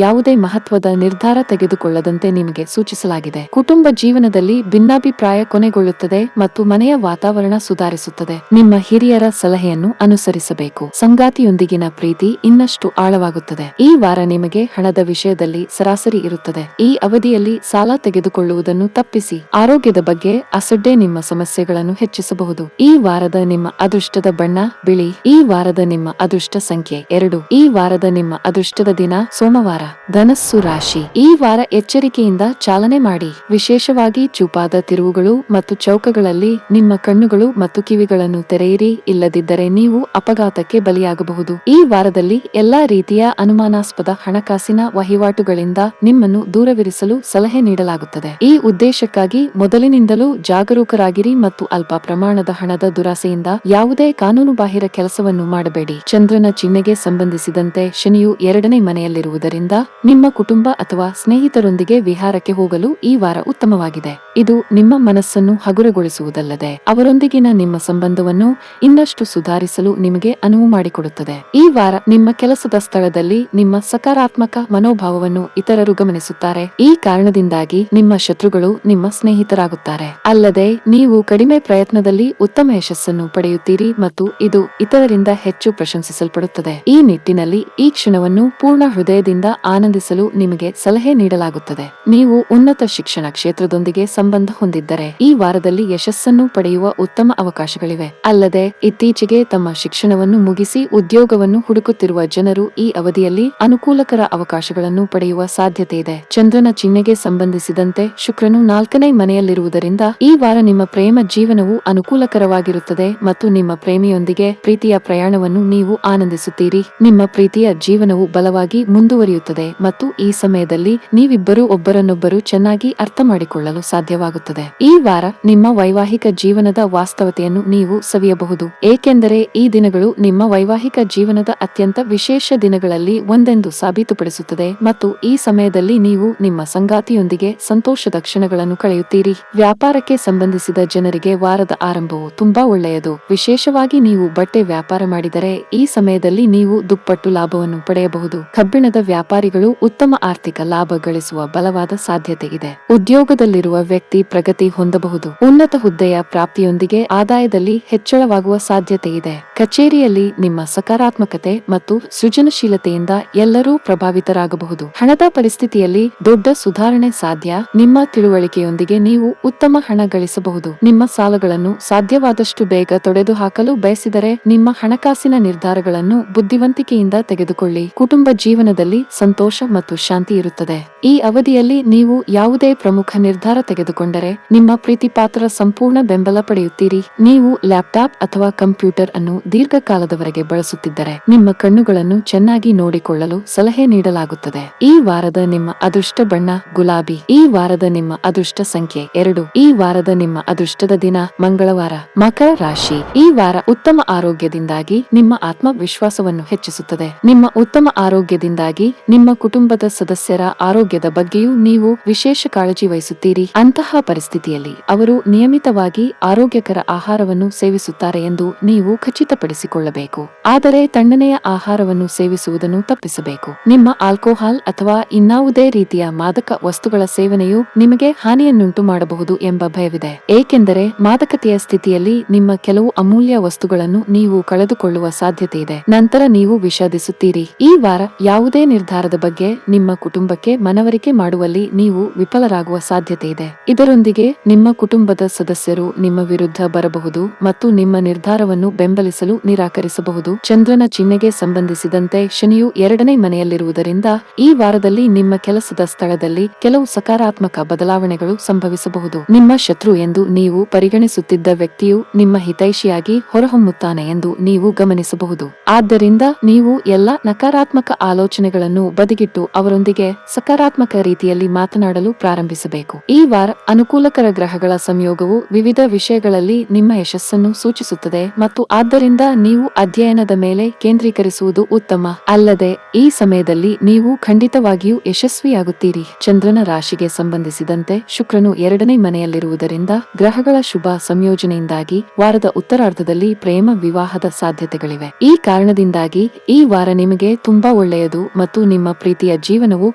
ಯಾವುದೇ ಮಹತ್ವದ ನಿರ್ಧಾರ ತೆಗೆದುಕೊಳ್ಳದಂತೆ ನಿಮಗೆ ಸೂಚಿಸಲಾಗಿದೆ. ಕುಟುಂಬ ಜೀವನದಲ್ಲಿ ಭಿನ್ನಾಭಿಪ್ರಾಯ ಕೊನೆಗೊಳ್ಳುತ್ತದೆ ಮತ್ತು ಮನೆಯ ವಾತಾವರಣ ಸುಧಾರಿಸುತ್ತದೆ. ನಿಮ್ಮ ಹಿರಿಯರ ಸಲಹೆಯನ್ನು ಅನುಸರಿಸಬೇಕು. ಸಂಗಾತಿಯೊಂದಿಗಿನ ಪ್ರೀತಿ ಇನ್ನಷ್ಟು ಆಳವಾಗುತ್ತದೆ. ಈ ವಾರ ನಿಮಗೆ ಹಣದ ವಿಷಯದಲ್ಲಿ ಸರಾಸರಿ ಇರುತ್ತದೆ. ಈ ಅವಧಿಯಲ್ಲಿ ಸಾಲ ತೆಗೆದುಕೊಳ್ಳುವುದನ್ನು ತಪ್ಪಿಸಿ. ಆರೋಗ್ಯದ ಬಗ್ಗೆ ಅಸಡ್ಡೆ ನಿಮ್ಮ ಸಮಸ್ಯೆಗಳನ್ನು ಹೆಚ್ಚಿಸಬಹುದು. ಈ ವಾರದ ನಿಮ್ಮ ಅದೃಷ್ಟದ ಬಣ್ಣ ಬಿಳಿ. ಈ ವಾರದ ನಿಮ್ಮ ಅದೃಷ್ಟ ಸಂಖ್ಯೆ 2. ಈ ವಾರದ ನಿಮ್ಮ ಅದೃಷ್ಟದ ದಿನ ಸೋಮವಾರ. ಧನಸ್ಸು ರಾಶಿ. ಈ ವಾರ ಎಚ್ಚರಿಕೆಯಿಂದ ಚಾಲನೆ ಮಾಡಿ. ವಿಶೇಷವಾಗಿ ಚೂಪಾದ ತಿರುವುಗಳು ಮತ್ತು ಚೌಕಗಳಲ್ಲಿ ನಿಮ್ಮ ಕಣ್ಣುಗಳು ಮತ್ತು ಕಿವಿಗಳನ್ನು ತೆರೆಯಿರಿ, ಇಲ್ಲದಿದ್ದರೆ ನೀವು ಅಪಘಾತಕ್ಕೆ ಬಲಿಯಾಗಬಹುದು. ಈ ವಾರದಲ್ಲಿ ಎಲ್ಲಾ ರೀತಿಯ ಅನುಮಾನಾಸ್ಪದ ಹಣಕಾಸಿನ ವಹಿವಾಟುಗಳಿಂದ ನಿಮ್ಮನ್ನು ದೂರವಿರಿಸಲು ಸಲಹೆ ನೀಡಲಾಗುತ್ತದೆ. ಈ ಉದ್ದೇಶಕ್ಕಾಗಿ ಮೊದಲಿನಿಂದಲೂ ಜಾಗರೂಕರಾಗಿರಿ ಮತ್ತು ಅಲ್ಪ ಪ್ರಮಾಣದ ಹಣದ ದುರಾಸೆಯಿಂದ ಯಾವುದೇ ಕಾನೂನುಬಾಹಿರ ಕೆಲಸವನ್ನು ಮಾಡಬೇಡಿ. ಚಂದ್ರನ ಚಿಹ್ನೆಗೆ ಸಂಬಂಧಿಸಿದಂತೆ ಶನಿಯು 2ನೇ ಮನೆಯಲ್ಲಿರುವುದರಿಂದ ನಿಮ್ಮ ಕುಟುಂಬ ಅಥವಾ ಸ್ನೇಹಿತರೊಂದಿಗೆ ವಿಹಾರಕ್ಕೆ ಹೋಗಲು ಈ ವಾರ ಉತ್ತಮವಾಗಿದೆ. ಇದು ನಿಮ್ಮ ಮನಸ್ಸನ್ನು ಹಗುರಗೊಳಿಸುವುದಲ್ಲದೆ ಅವರೊಂದಿಗಿನ ನಿಮ್ಮ ಸಂಬಂಧವನ್ನು ಇನ್ನಷ್ಟು ಸುಧಾರಿಸಲು ನಿಮಗೆ ಅನುವು ಮಾಡಿಕೊಡುತ್ತದೆ. ಈ ವಾರ ನಿಮ್ಮ ಕೆಲಸದ ಸ್ಥಳದಲ್ಲಿ ನಿಮ್ಮ ಸಕಾರಾತ್ಮಕ ಮನೋಭಾವವನ್ನು ಇತರರು ಗಮನಿಸುತ್ತಾರೆ. ಈ ಕಾರಣದಿಂದಾಗಿ ನಿಮ್ಮ ಶತ್ರುಗಳು ನಿಮ್ಮ ಸ್ನೇಹಿತರಾಗುತ್ತಾರೆ. ಅಲ್ಲದೆ ನೀವು ಕಡಿಮೆ ಪ್ರಯತ್ನದಲ್ಲಿ ಉತ್ತಮ ಯಶಸ್ಸನ್ನು ಪಡೆಯುತ್ತೀರಿ ಮತ್ತು ಇದು ಇತರರಿಂದ ಹೆಚ್ಚು ಪ್ರಶಂಸಿಸಲ್ಪಡುತ್ತದೆ. ಈ ನಿಟ್ಟಿನಲ್ಲಿ ಈ ಕ್ಷಣವನ್ನು ಪೂರ್ಣ ಹೃದಯದಿಂದ ಆನಂದಿಸಲು ನಿಮಗೆ ಸಲಹೆ ನೀಡಲಾಗುತ್ತದೆ. ನೀವು ಉನ್ನತ ಶಿಕ್ಷಣ ಕ್ಷೇತ್ರದೊಂದಿಗೆ ಸಂಬಂಧ ಹೊಂದಿದ್ದರೆ ಈ ವಾರದಲ್ಲಿ ಯಶಸ್ಸನ್ನು ಪಡೆಯುವ ಉತ್ತಮ ಅವಕಾಶಗಳಿವೆ. ಅಲ್ಲದೆ ಇತ್ತೀಚೆಗೆ ತಮ್ಮ ಶಿಕ್ಷಣವನ್ನು ಮುಗಿಸಿ ಉದ್ಯೋಗವನ್ನು ಹುಡುಕುತ್ತಿರುವ ಜನರು ಈ ಅವಧಿಯಲ್ಲಿ ಅನುಕೂಲಕರ ಅವಕಾಶಗಳನ್ನು ಪಡೆಯುವ ಸಾಧ್ಯತೆ ಇದೆ. ಚಂದ್ರನ ಚಿಹ್ನೆಗೆ ಸಂಬಂಧಿಸಿದಂತೆ ಶುಕ್ರನು 4ನೇ ಮನೆಯಲ್ಲಿರುವುದರಿಂದ ಈ ವಾರ ನಿಮ್ಮ ಪ್ರೇಮ ಜೀವನವು ಅನುಕೂಲಕರವಾಗಿರುತ್ತದೆ ಮತ್ತು ನಿಮ್ಮ ಪ್ರೇಮಿಯೊಂದಿಗೆ ಪ್ರೀತಿಯ ಪ್ರಯಾಣವನ್ನು ನೀವು ಆನಂದಿಸುತ್ತೀರಿ. ನಿಮ್ಮ ಪ್ರೀತಿಯ ಜೀವನವು ಬಲವಾಗಿ ಮುಂದುವರಿಯುತ್ತದೆ ಮತ್ತು ಈ ಸಮಯದಲ್ಲಿ ನೀವಿಬ್ಬರೂ ಒಬ್ಬರನ್ನೊಬ್ಬರು ಚೆನ್ನಾಗಿ ಅರ್ಥ ಮಾಡಿಕೊಳ್ಳಲು ಸಾಧ್ಯವಾಗುತ್ತದೆ. ಈ ವಾರ ನಿಮ್ಮ ವೈವಾಹಿಕ ಜೀವನದ ವಾಸ್ತವತೆಯನ್ನು ನೀವು ಸವಿಯಬಹುದು, ಏಕೆಂದರೆ ಈ ದಿನಗಳು ನಿಮ್ಮ ವೈವಾಹಿಕ ಜೀವನದ ಅತ್ಯಂತ ವಿಶೇಷ ದಿನಗಳಲ್ಲಿ ಒಂದೆಂದು ಸಾಬೀತುಪಡಿಸುತ್ತದೆ ಮತ್ತು ಈ ಸಮಯದಲ್ಲಿ ನೀವು ನಿಮ್ಮ ಸಂಗಾತಿಯೊಂದಿಗೆ ಸಂತೋಷದ ಕ್ಷಣಗಳನ್ನು ಕಳೆಯುತ್ತೀರಿ. ವ್ಯಾಪಾರಕ್ಕೆ ಸಂಬಂಧಿಸಿದ ಜನರಿಗೆ ವಾರದ ಆರಂಭವು ತುಂಬಾ ಒಳ್ಳೆಯದು. ವಿಶೇಷವಾಗಿ ನೀವು ಬಟ್ಟೆ ವ್ಯಾಪಾರ ಮಾಡಿದರೆ ಈ ಸಮಯದಲ್ಲಿ ನೀವು ದುಪ್ಪಟ್ಟು ಲಾಭವನ್ನು ಪಡೆಯಬಹುದು. ಕಬ್ಬಿಣದ ವ್ಯಾಪಾರಿಗಳು ಉತ್ತಮ ಆರ್ಥಿಕ ಲಾಭ ಗಳಿಸುವ ಬಲವಾದ ಸಾಧ್ಯತೆ ಇದೆ. ಉದ್ಯೋಗದಲ್ಲಿರುವ ವ್ಯಕ್ತಿ ಪ್ರಗತಿ ಹೊಂದಬಹುದು. ಉನ್ನತ ಹುದ್ದೆಯ ಪ್ರಾಪ್ತಿಯೊಂದಿಗೆ ಆದಾಯದಲ್ಲಿ ಹೆಚ್ಚಳವಾಗುವ ಸಾಧ್ಯತೆ ಇದೆ. ಕಚೇರಿಯಲ್ಲಿ ನಿಮ್ಮ ಸಕಾರಾತ್ಮಕತೆ ಮತ್ತು ಸೃಜನಶೀಲತೆಯಿಂದ ಎಲ್ಲರೂ ಪ್ರಭಾವಿತರಾಗಬಹುದು. ಹಣದ ಪರಿಸ್ಥಿತಿಯಲ್ಲಿ ದೊಡ್ಡ ಸುಧಾರಣೆ ಸಾಧ್ಯ. ನಿಮ್ಮ ತಿಳುವಳಿಕೆಯೊಂದಿಗೆ ನೀವು ಉತ್ತಮ ಹಣ ಗಳಿಸಬಹುದು. ನಿಮ್ಮ ಸಾಲಗಳನ್ನು ಸಾಧ್ಯವಾದಷ್ಟು ಬೇಗ ತೊಡೆದುಹಾಕಲು ಬಯಸಿದರೆ ನಿಮ್ಮ ಹಣಕಾಸಿನ ನಿರ್ಧಾರಗಳನ್ನು ಬುದ್ಧಿವಂತಿಕೆಯಿಂದ ತೆಗೆದುಕೊಳ್ಳಿ. ಕುಟುಂಬ ಜೀವನದಲ್ಲಿ ಸಂತೋಷ ಮತ್ತು ಶಾಂತಿ ಇರುತ್ತದೆ. ಈ ಅವಧಿಯಲ್ಲಿ ನೀವು ಯಾವುದೇ ಪ್ರಮುಖ ನಿರ್ಧಾರ ತೆಗೆದುಕೊಂಡರೆ ನಿಮ್ಮ ಪ್ರೀತಿಪಾತ್ರರ ಸಂಪೂರ್ಣ ಬೆಂಬಲ ಪಡೆಯುತ್ತೀರಿ. ನೀವು ಲ್ಯಾಪ್ಟಾಪ್ ಅಥವಾ ಕಂಪ್ಯೂಟರ್ ಅನ್ನು ದೀರ್ಘಕಾಲದವರೆಗೆ ಬಳಸುತ್ತಿದ್ದರೆ ನಿಮ್ಮ ಕಣ್ಣುಗಳನ್ನು ಚೆನ್ನಾಗಿ ನೋಡಿಕೊಳ್ಳಲು ಸಲಹೆ ನೀಡಲಾಗುತ್ತದೆ. ಈ ವಾರದ ನಿಮ್ಮ ಅದೃಷ್ಟ ಬಣ್ಣ ಗುಲಾಬಿ. ಈ ವಾರದ ನಿಮ್ಮ ಅದೃಷ್ಟ ಸಂಖ್ಯೆ 2. ಈ ವಾರದ ನಿಮ್ಮ ಅದೃಷ್ಟದ ದಿನ ಮಂಗಳವಾರ. ಮಕರ ರಾಶಿ. ಈ ವಾರ ಉತ್ತಮ ಆರೋಗ್ಯದಿಂದಾಗಿ ನಿಮ್ಮ ಆತ್ಮವಿಶ್ವಾಸವನ್ನು ಹೆಚ್ಚಿಸುತ್ತದೆ. ನಿಮ್ಮ ಉತ್ತಮ ಆರೋಗ್ಯದಿಂದಾಗಿ ನಿಮ್ಮ ಕುಟುಂಬದ ಸದಸ್ಯರ ಆರೋಗ್ಯದ ಬಗ್ಗೆಯೂ ನೀವು ವಿಶೇಷ ಕಾಳಜಿ ವಹಿಸುತ್ತೀರಿ. ಅಂತಹ ಪರಿಸ್ಥಿತಿಯಲ್ಲಿ ಅವರು ನಿಯಮಿತವಾಗಿ ಆರೋಗ್ಯಕರ ಆಹಾರವನ್ನು ಸೇವಿಸುತ್ತಾರೆ ಎಂದು ನೀವು ಖಚಿತಪಡಿಸಿಕೊಳ್ಳಬೇಕು. ಆದರೆ ತಣ್ಣನೆಯ ಆಹಾರವನ್ನು ಸೇವಿಸುವುದನ್ನು ತಪ್ಪಿಸಬೇಕು. ನಿಮ್ಮ ಆಲ್ಕೋಹಾಲ್ ಅಥವಾ ಇನ್ನಾವುದೇ ರೀತಿಯ ಮಾದಕ ವಸ್ತುಗಳ ಸೇವನೆಯು ನಿಮಗೆ ಹಾನಿಯನ್ನುಂಟು ಮಾಡಬಹುದು ಎಂಬ ಭಯವಿದೆ, ಏಕೆಂದರೆ ಮಾದಕತೆಯ ಸ್ಥಿತಿಯಲ್ಲಿ ನಿಮ್ಮ ಕೆಲವು ಅಮೂಲ್ಯ ವಸ್ತುಗಳನ್ನು ನೀವು ಕಳೆದುಕೊಳ್ಳುವ ಸಾಧ್ಯತೆ ಇದೆ. ನಂತರ ನೀವು ವಿಷಾದಿಸುತ್ತೀರಿ. ಈ ವಾರ ಯಾವುದೇ ನಿರ್ಧಾರದ ಬಗ್ಗೆ ನಿಮ್ಮ ಕುಟುಂಬಕ್ಕೆ ಮನವರಿಕೆ ಮಾಡುವಲ್ಲಿ ನೀವು ವಿಫಲರಾಗುವ ಸಾಧ್ಯತೆ ಇದೆ. ಇದರೊಂದಿಗೆ ನಿಮ್ಮ ಕುಟುಂಬದ ಸದಸ್ಯರು ನಿಮ್ಮ ವಿರುದ್ಧ ಬರಬಹುದು ಮತ್ತು ನಿಮ್ಮ ನಿರ್ಧಾರವನ್ನು ಬೆಂಬಲಿಸಲು ನಿರಾಕರಿಸಬಹುದು. ಚಂದ್ರನ ಚಿಹ್ನೆಗೆ ಸಂಬಂಧಿಸಿದಂತೆ ಶನಿಯು 2ನೇ ಮನೆಯಲ್ಲಿರುವುದರಿಂದ ಈ ವಾರದಲ್ಲಿ ನಿಮ್ಮ ಕೆಲಸದ ಸ್ಥಳದಲ್ಲಿ ಕೆಲವು ಸಕಾರಾತ್ಮಕ ಬದಲಾವಣೆಗಳು ಸಂಭವಿಸಬಹುದು. ನಿಮ್ಮ ಶತ್ರು ಎಂದು ನೀವು ಪರಿಗಣಿಸುತ್ತಿದ್ದ ವ್ಯಕ್ತಿಯು ನಿಮ್ಮ ಹಿತೈಷಿಯಾಗಿ ಹೊರಹೊಮ್ಮುತ್ತಾನೆ ಎಂದು ನೀವು ಗಮನಿಸಬಹುದು. ಆದ್ದರಿಂದ ನೀವು ಎಲ್ಲ ನಕಾರಾತ್ಮಕ ಆಲೋಚನೆಗಳನ್ನು ಬದಿಗಿಟ್ಟು ಅವರೊಂದಿಗೆ ಸಕಾರಾತ್ಮಕ ರೀತಿಯಲ್ಲಿ ಮಾತನಾಡಲು ಪ್ರಾರಂಭಿಸಬೇಕು. ಈ ವಾರ ಅನುಕೂಲಕರ ಗ್ರಹಗಳ ಸಂಯೋಗವು ವಿವಿಧ ವಿಷಯಗಳಲ್ಲಿ ನಿಮ್ಮ ಯಶಸ್ಸನ್ನು ಸೂಚಿಸುತ್ತದೆ ಮತ್ತು ಆದ್ದರಿಂದ ನೀವು ಅಧ್ಯಯನದ ಮೇಲೆ ಕೇಂದ್ರೀಕರಿಸುವುದು ಉತ್ತಮ. ಅಲ್ಲದೆ ಈ ಸಮಯದಲ್ಲಿ ನೀವು ಖಂಡಿತವಾಗಿಯೂ ಯಶಸ್ವಿಯಾಗುತ್ತೀರಿ. ಚಂದ್ರನ ರಾಶಿಗೆ ಸಂಬಂಧಿಸಿದಂತೆ ಶುಕ್ರನು 2ನೇ ಮನೆಯಲ್ಲಿರುವುದರಿಂದ ಗ್ರಹಗಳ ಶುಭ ಸಂಯೋಜನೆಯಿಂದಾಗಿ ವಾರದ ಉತ್ತರಾರ್ಧದಲ್ಲಿ ಪ್ರೇಮ ವಿವಾಹದ ಸಾಧ್ಯತೆಗಳಿವೆ. ಈ ಕಾರಣದಿಂದಾಗಿ ಈ ವಾರ ನಿಮಗೆ ತುಂಬಾ ಒಳ್ಳೆಯದು ಮತ್ತು ನಿಮ್ಮ ಪ್ರೀತಿಯ ಜೀವನವು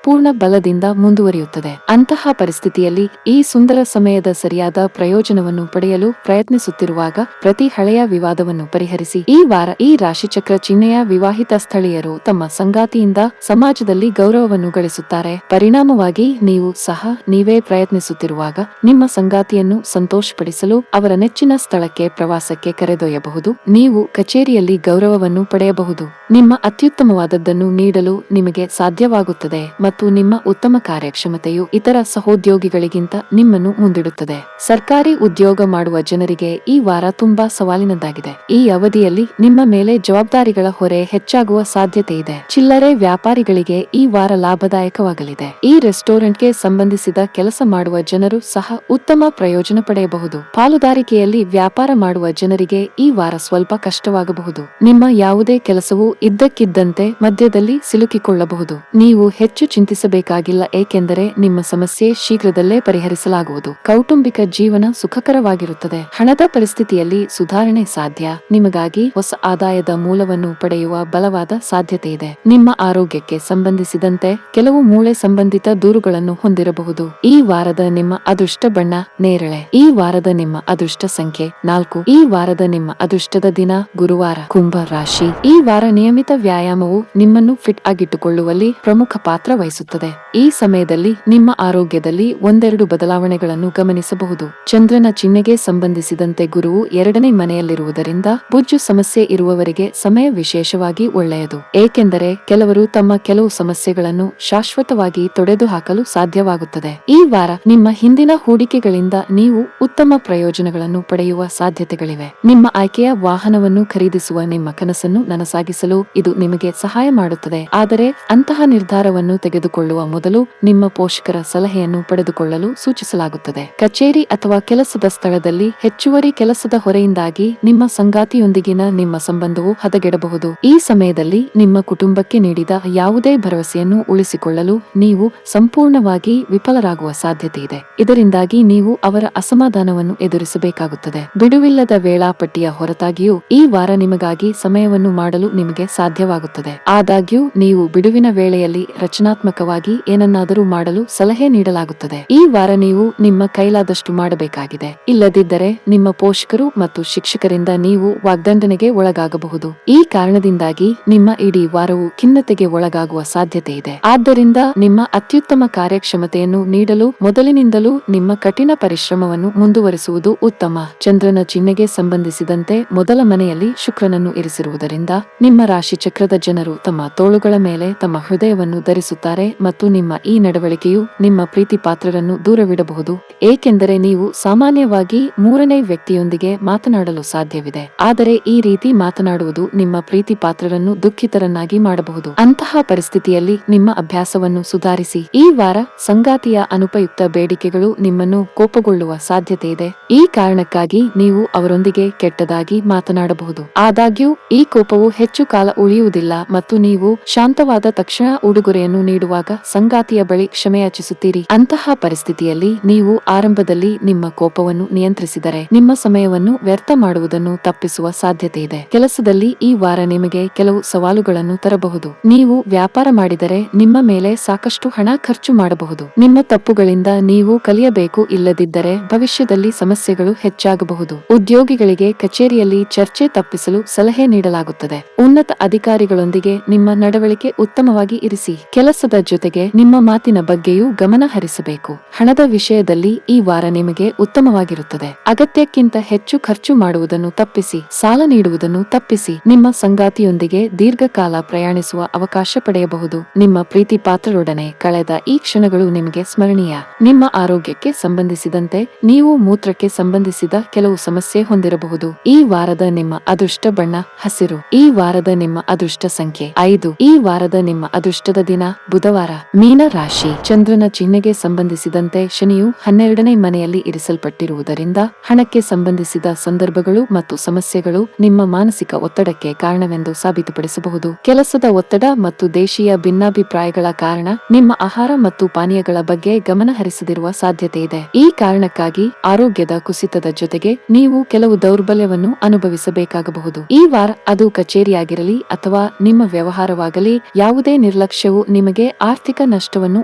ಪೂರ್ಣ ಬಲದಿಂದ ಮುಂದುವರಿಯುತ್ತದೆ. ಅಂತಹ ಪರಿಸ್ಥಿತಿಯಲ್ಲಿ ಈ ಸುಂದರ ಸಮಯದ ಸರಿಯಾದ ಪ್ರಯೋಜನವನ್ನು ಪಡೆಯಲು ಪ್ರಯತ್ನಿಸುತ್ತಿರುವಾಗ ಪ್ರತಿ ಹಳೆಯ ವಿವಾದವನ್ನು ಪರಿಹರಿಸಿ. ಈ ವಾರ ಈ ರಾಶಿಚಕ್ರ ಚಿಹ್ನೆಯ ವಿವಾಹಿತ ಸ್ಥಳೀಯರು ತಮ್ಮ ಸಂಗಾತಿಯಿಂದ ಸಮಾಜದಲ್ಲಿ ಗೌರವವನ್ನು ಗಳಿಸುತ್ತಾರೆ. ಪರಿಣಾಮವಾಗಿ ನೀವು ಸಹ ನೀವೇ ಪ್ರಯತ್ನಿಸುತ್ತಿರುವಾಗ ನಿಮ್ಮ ಸಂಗಾತಿಯನ್ನು ಸಂತೋಷಪಡಿಸಲು ಅವರ ನೆಚ್ಚಿನ ಸ್ಥಳಕ್ಕೆ ಪ್ರವಾಸಕ್ಕೆ ಕರೆದೊಯ್ಯಬಹುದು. ನೀವು ಕಚೇರಿಯಲ್ಲಿ ಗೌರವವನ್ನು ಪಡೆಯಬಹುದು. ನಿಮ್ಮ ಅತ್ಯುತ್ತಮವಾದದ್ದನ್ನು ನೀಡಲು ನಿಮಗೆ ಸಾಧ್ಯವಾಗುತ್ತದೆ ಮತ್ತು ನಿಮ್ಮ ಉತ್ತಮ ಕಾರ್ಯಕ್ಷಮತೆಯು ಇತರ ಸಹೋದ್ಯೋಗಿಗಳಿಗಿಂತ ನಿಮ್ಮನ್ನು ಮುಂದಿಡುತ್ತದೆ. ಸರ್ಕಾರಿ ಉದ್ಯೋಗ ಮಾಡುವ ಜನರಿಗೆ ಈ ವಾರ ತುಂಬಾ ಸವಾಲಿನದ್ದಾಗಿದೆ. ಈ ಅವಧಿಯಲ್ಲಿ ನಿಮ್ಮ ಮೇಲೆ ಜವಾಬ್ದಾರಿಗಳ ಹೊರೆ ಹೆಚ್ಚಾಗುವ ಸಾಧ್ಯತೆ ಇದೆ. ಚಿಲ್ಲರೆ ವ್ಯಾಪಾರಿಗಳಿಗೆ ಈ ವಾರ ಲಾಭದಾಯಕವಾಗಲಿದೆ. ಈ ರೆಸ್ಟೋರೆಂಟ್ಗೆ ಸಂಬಂಧಿಸಿದ ಕೆಲಸ ಮಾಡುವ ಜನರು ಸಹ ಉತ್ತಮ ಪ್ರಯೋಜನ ಪಡೆಯಬಹುದು. ಪಾಲುದಾರಿಕೆಯಲ್ಲಿ ವ್ಯಾಪಾರ ಮಾಡುವ ಜನರಿಗೆ ಈ ವಾರ ಸ್ವಲ್ಪ ಕಷ್ಟವಾಗಬಹುದು. ನಿಮ್ಮ ಯಾವುದೇ ಕೆಲಸವು ಇದ್ದಕ್ಕಿದ್ದಂತೆ ಮಧ್ಯದಲ್ಲಿ ಸಿಲುಕಿಕೊಳ್ಳಬಹುದು. ನೀವು ಹೆಚ್ಚು ಚಿಂತಿಸಬೇಕಾಗಿಲ್ಲ, ಏಕೆಂದರೆ ನಿಮ್ಮ ಸಮಸ್ಯೆ ಶೀಘ್ರದಲ್ಲೇ ಪರಿಹರಿಸಲಾಗುವುದು. ಕೌಟುಂಬಿಕ ಜೀವನ ಸುಖಕರವಾಗಿರುತ್ತದೆ. ಹಣದ ಪರಿಸ್ಥಿತಿಯಲ್ಲಿ ಸುಧಾರಣೆ ಸಾಧ್ಯ. ನಿಮಗಾಗಿ ಹೊಸ ಆದಾಯದ ಮೂಲವನ್ನು ಪಡೆಯುವ ಬಲವಾದ ಸಾಧ್ಯತೆ ಇದೆ. ನಿಮ್ಮ ಆರೋಗ್ಯಕ್ಕೆ ಸಂಬಂಧಿಸಿದಂತೆ ಕೆಲವು ಮೂಳೆ ಸಂಬಂಧಿತ ದೂರುಗಳನ್ನು ಹೊಂದಿರಬಹುದು. ಈ ವಾರದ ನಿಮ್ಮ ಅದೃಷ್ಟ ಬಣ್ಣ ನೇರಳೆ. ಈ ವಾರದ ನಿಮ್ಮ ಅದೃಷ್ಟ ಸಂಖ್ಯೆ 4. ಈ ವಾರದ ನಿಮ್ಮ ಅದೃಷ್ಟದ ದಿನ ಗುರುವಾರ. ಕುಂಭ ರಾಶಿ. ಈ ವಾರ ನಿಯಮಿತ ವ್ಯಾಯಾಮವು ನಿಮ್ಮನ್ನು ಫಿಟ್ ಆಗಿಟ್ಟುಕೊಳ್ಳುವಲ್ಲಿ ಪ್ರಮುಖ ಪಾತ್ರ ವಹಿಸುತ್ತದೆ. ಈ ಸಮಯದಲ್ಲಿ ನಿಮ್ಮ ಆರೋಗ್ಯದಲ್ಲಿ ಒಂದೆರಡು ಬದಲಾವಣೆಗಳನ್ನು ಗಮನಿಸಬಹುದು. ಚಂದ್ರನ ಚಿಹ್ನೆಗೆ ಸಂಬಂಧಿಸಿದಂತೆ ಗುರುವು 2ನೇ ಮನೆಯಲ್ಲಿರುವುದರಿಂದ ಬೊಜ್ಜು ಸಮಸ್ಯೆ ಇರುವವರಿಗೆ ಸಮಯ ವಿಶೇಷವಾಗಿ ಒಳ್ಳೆಯದು, ಏಕೆಂದರೆ ಕೆಲವರು ತಮ್ಮ ಕೆಲವು ಸಮಸ್ಯೆಗಳನ್ನು ಶಾಶ್ವತವಾಗಿ ತೊಡೆದುಹಾಕಲು ಸಾಧ್ಯವಾಗುತ್ತದೆ. ಈ ವಾರ ನಿಮ್ಮ ಹಿಂದಿನ ಹೂಡಿಕೆಗಳಿಂದ ನೀವು ಉತ್ತಮ ಪ್ರಯೋಜನಗಳನ್ನು ಪಡೆಯುವ ಸಾಧ್ಯತೆಗಳಿವೆ. ನಿಮ್ಮ ಆಯ್ಕೆಯ ವಾಹನವನ್ನು ಖರೀದಿಸುವ ನಿಮ್ಮ ಕನಸನ್ನು ನನಸಾಗಿಸಲು ಇದು ನಿಮಗೆ ಸಹಾಯ ಮಾಡುತ್ತದೆ. ಆದರೆ ಅಂತಹ ನಿರ್ಧಾರವನ್ನು ತೆಗೆದುಕೊಳ್ಳುವ ಮೊದಲು ನಿಮ್ಮ ಪೋಷಕರ ಸಲಹೆಯನ್ನು ಪಡೆದುಕೊಳ್ಳಲು ಸೂಚಿಸಲಾಗುತ್ತದೆ. ಕಚೇರಿ ಅಥವಾ ಕೆಲಸದ ಸ್ಥಳದಲ್ಲಿ ಹೆಚ್ಚುವರಿ ಕೆಲಸದ ಹೊರೆಯಿಂದಾಗಿ ನಿಮ್ಮ ಸಂಗಾತಿಯೊಂದಿಗಿನ ನಿಮ್ಮ ಸಂಬಂಧವು ಹದಗೆಡಬಹುದು. ಈ ಸಮಯದಲ್ಲಿ ನಿಮ್ಮ ಕುಟುಂಬಕ್ಕೆ ನೀಡಿದ ಯಾವುದೇ ಭರವಸೆಯನ್ನು ಉಳಿಸಿಕೊಳ್ಳಲು ನೀವು ಸಂಪೂರ್ಣವಾಗಿ ವಿಫಲರಾಗುವ ಸಾಧ್ಯತೆ ಇದೆ. ಇದರಿಂದಾಗಿ ನೀವು ಅವರ ಅಸಮಾಧಾನವನ್ನು ಎದುರಿಸಬೇಕಾಗುತ್ತದೆ. ಬಿಡುವಿಲ್ಲದ ವೇಳಾಪಟ್ಟಿಯ ಹೊರತಾಗಿಯೂ ಈ ವಾರ ನಿಮಗಾಗಿ ಸಮಯವನ್ನು ಮಾಡಲು ನಿಮಗೆ ಸಾಧ್ಯವಾಗುತ್ತದೆ. ಆದಾಗ್ಯೂ ನೀವು ಬಿಡುವಿನ ವೇಳೆಯಲ್ಲಿ ರಚನಾತ್ಮಕವಾಗಿ ಏನನ್ನಾದರೂ ಮಾಡಲು ಸಲಹೆ ನೀಡಲಾಗುತ್ತದೆ. ಈ ವಾರ ನೀವು ನಿಮ್ಮ ಕೈಲಾದಷ್ಟು ಮಾಡಬೇಕಾಗಿದೆ. ಇಲ್ಲದಿದ್ದರೆ ನಿಮ್ಮ ಪೋಷಕರು ಮತ್ತು ಶಿಕ್ಷಕರಿಂದ ನೀವು ವಾಗ್ದಂಡನೆಗೆ ಒಳಗಾಗಬಹುದು. ಈ ಕಾರಣದಿಂದಾಗಿ ನಿಮ್ಮ ಇಡೀ ವಾರವು ಖಿನ್ನತೆಗೆ ಒಳಗಾಗುವ ಸಾಧ್ಯತೆ ಇದೆ. ಆದ್ದರಿಂದ ನಿಮ್ಮ ಅತ್ಯುತ್ತಮ ಕಾರ್ಯಕ್ಷಮತೆಯನ್ನು ನೀಡಲು ಮೊದಲಿನಿಂದಲೂ ನಿಮ್ಮ ಕಠಿಣ ಪರಿಶ್ರಮವನ್ನು ಮುಂದುವರಿಸುವುದು ಉತ್ತಮ. ಚಂದ್ರನ ಚಿಹ್ನೆಗೆ ಸಂಬಂಧಿಸಿದಂತೆ ಮೊದಲ ಮನೆಯಲ್ಲಿ ಶುಕ್ರನನ್ನು ಇರಿಸಿರುವುದರಿಂದ ನಿಮ್ಮ ರಾಶಿ ಚಕ್ರದ ಜನರು ತಮ್ಮ ತೋಳುಗಳ ಮೇಲೆ ತಮ್ಮ ಹೃದಯವನ್ನು ಧರಿಸುತ್ತಾರೆ ಮತ್ತು ನಿಮ್ಮ ಈ ನಡವಳಿಕೆಯು ನಿಮ್ಮ ಪ್ರೀತಿ ಪಾತ್ರರನ್ನು ದೂರವಿಡಬಹುದು, ಏಕೆಂದರೆ ನೀವು ಸಾಮಾನ್ಯವಾಗಿ 3ನೇ ವ್ಯಕ್ತಿಯೊಂದಿಗೆ ಮಾತನಾಡಲು ಸಾಧ್ಯವಿದೆ. ಆದರೆ ಈ ರೀತಿ ಮಾತನಾಡುವುದು ನಿಮ್ಮ ಪ್ರೀತಿ ಪಾತ್ರರನ್ನು ದುಃಖಿತರನ್ನಾಗಿ ಮಾಡಬಹುದು. ಅಂತಹ ಪರಿಸ್ಥಿತಿಯಲ್ಲಿ ನಿಮ್ಮ ಅಭ್ಯಾಸವನ್ನು ಸುಧಾರಿಸಿ. ಈ ವಾರ ಸಂಗಾತಿಯ ಅನುಪಯುಕ್ತ ಬೇಡಿಕೆಗಳು ನಿಮ್ಮನ್ನು ಕೋಪಗೊಳ್ಳುವ ಸಾಧ್ಯತೆ ಇದೆ. ಈ ಕಾರಣಕ್ಕಾಗಿ ನೀವು ಅವರೊಂದಿಗೆ ಕೆಟ್ಟದಾಗಿ ಮಾತನಾಡಬಹುದು. ಆದಾಗ್ಯೂ ಈ ಕೋಪವು ಹೆಚ್ಚು ಕಾಲ ಉಳಿಯುವುದಿಲ್ಲ ಮತ್ತು ನೀವು ಶಾಂತವಾದ ತಕ್ಷಣ ಉಡುಗೊರೆಯನ್ನು ನೀಡುವಾಗ ಸಂಗಾತಿಯ ಬಳಿ ಕ್ಷಮೆಯಾಚಿಸುತ್ತೀರಿ. ಅಂತಹ ಪರಿಸ್ಥಿತಿಯಲ್ಲಿ ನೀವು ಆರಂಭದಲ್ಲಿ ನಿಮ್ಮ ಕೋಪವನ್ನು ನಿಯಂತ್ರಿಸಿದರೆ ನಿಮ್ಮ ಸಮಯವನ್ನು ವ್ಯರ್ಥ ಮಾಡುವುದನ್ನು ತಪ್ಪಿಸುವ ಸಾಧ್ಯತೆ ಇದೆ. ಕೆಲಸದಲ್ಲಿ ಈ ವಾರ ನಿಮಗೆ ಕೆಲವು ಸವಾಲುಗಳನ್ನು ತರಬಹುದು. ನೀವು ವ್ಯಾಪಾರ ಮಾಡಿದರೆ ನಿಮ್ಮ ಮೇಲೆ ಸಾಕಷ್ಟು ಹಣ ಖರ್ಚು ಮಾಡಬಹುದು. ನಿಮ್ಮ ತಪ್ಪುಗಳಿಂದ ನೀವು ಕಲಿಯಬೇಕು, ಇಲ್ಲದಿದ್ದರೆ ಭವಿಷ್ಯದಲ್ಲಿ ಸಮಸ್ಯೆಗಳು ಹೆಚ್ಚಾಗಬಹುದು. ಉದ್ಯೋಗಿಗಳಿಗೆ ಕಚೇರಿಯಲ್ಲಿ ಚರ್ಚೆ ತಪ್ಪಿಸಲು ಸಲಹೆ ನೀಡಲಾಗುತ್ತದೆ. ಉನ್ನತ ಅಧಿಕಾರಿಗಳೊಂದಿಗೆ ನಿಮ್ಮ ನಡವಳಿಕೆ ಉತ್ತಮವಾಗಿ ಇರಿಸಿ. ಕೆಲಸದ ಜೊತೆಗೆ ನಿಮ್ಮ ಮಾತಿನ ಬಗ್ಗೆಯೂ ಗಮನ ಹರಿಸಬೇಕು. ಹಣದ ವಿಷಯದಲ್ಲಿ ಈ ವಾರ ನಿಮಗೆ ಉತ್ತಮವಾಗಿರುತ್ತದೆ. ಅಗತ್ಯಕ್ಕಿಂತ ಹೆಚ್ಚು ಖರ್ಚು ಮಾಡುವುದನ್ನು ತಪ್ಪಿಸಿ. ಸಾಲ ನೀಡುವುದನ್ನು ತಪ್ಪಿಸಿ. ನಿಮ್ಮ ಸಂಗಾತಿಯೊಂದಿಗೆ ದೀರ್ಘಕಾಲ ಪ್ರಯಾಣಿಸುವ ಅವಕಾಶ ಪಡೆಯಬಹುದು. ನಿಮ್ಮ ಪ್ರೀತಿ ಪಾತ್ರರೊಡನೆ ಕಳೆದ ಈ ಕ್ಷಣಗಳು ನಿಮಗೆ ಸ್ಮರಣೀಯ. ನಿಮ್ಮ ಆರೋಗ್ಯಕ್ಕೆ ಸಂಬಂಧಿಸಿದಂತೆ ನೀವು ಮೂತ್ರಕ್ಕೆ ಸಂಬಂಧಿಸಿದ ಕೆಲವು ಸಮಸ್ಯೆ ಹೊಂದಿರಬಹುದು. ಈ ವಾರದ ನಿಮ್ಮ ಅದೃಷ್ಟ ಬಣ್ಣ ಹಸಿರು. ಈ ವಾರದ ನಿಮ್ಮ ಅದೃಷ್ಟ ಸಂಖ್ಯೆ 5. ಈ ವಾರದ ನಿಮ್ಮ ಅದೃಷ್ಟದ ದಿನ ಬುಧವಾರ. ಮೀನ ರಾಶಿ. ಚಂದ್ರನ ಚಿಹ್ನೆಗೆ ಸಂಬಂಧಿಸಿದಂತೆ ಶನಿಯು 12ನೇ ಮನೆಯಲ್ಲಿ ಇರಿಸಲ್ಪಟ್ಟಿರುವುದರಿಂದ ಹಣಕ್ಕೆ ಸಂಬಂಧಿಸಿದ ಸಂದರ್ಭಗಳು ಮತ್ತು ಸಮಸ್ಯೆಗಳು ನಿಮ್ಮ ಮಾನಸಿಕ ಒತ್ತಡಕ್ಕೆ ಕಾರಣವೆಂದು ಸಾಬೀತುಪಡಿಸಬಹುದು. ಕೆಲಸದ ಒತ್ತಡ ಮತ್ತು ದೇಶೀಯ ಭಿನ್ನಾಭಿಪ್ರಾಯಗಳ ಕಾರಣ ನಿಮ್ಮ ಆಹಾರ ಮತ್ತು ಪಾನೀಯಗಳ ಬಗ್ಗೆ ಗಮನ ಹರಿಸದಿರುವ ಸಾಧ್ಯತೆ ಇದೆ. ಈ ಕಾರಣಕ್ಕಾಗಿ ಆರೋಗ್ಯದ ಕುಸಿತದ ಜೊತೆಗೆ ನೀವು ಕೆಲವು ದೌರ್ಬಲ್ಯವನ್ನು ಅನುಭವಿಸಬೇಕಾಗಬಹುದು. ಈ ವಾರ ಅದು ಕಚೇರಿಯಾಗಿರಲಿ ಅಥವಾ ನಿಮ್ಮ ವ್ಯವಹಾರವಾಗಲಿ, ಯಾವುದೇ ನಿರ್ಲಕ್ಷ್ಯವು ನಿಮಗೆ ಆರ್ಥಿಕ ನಷ್ಟವನ್ನು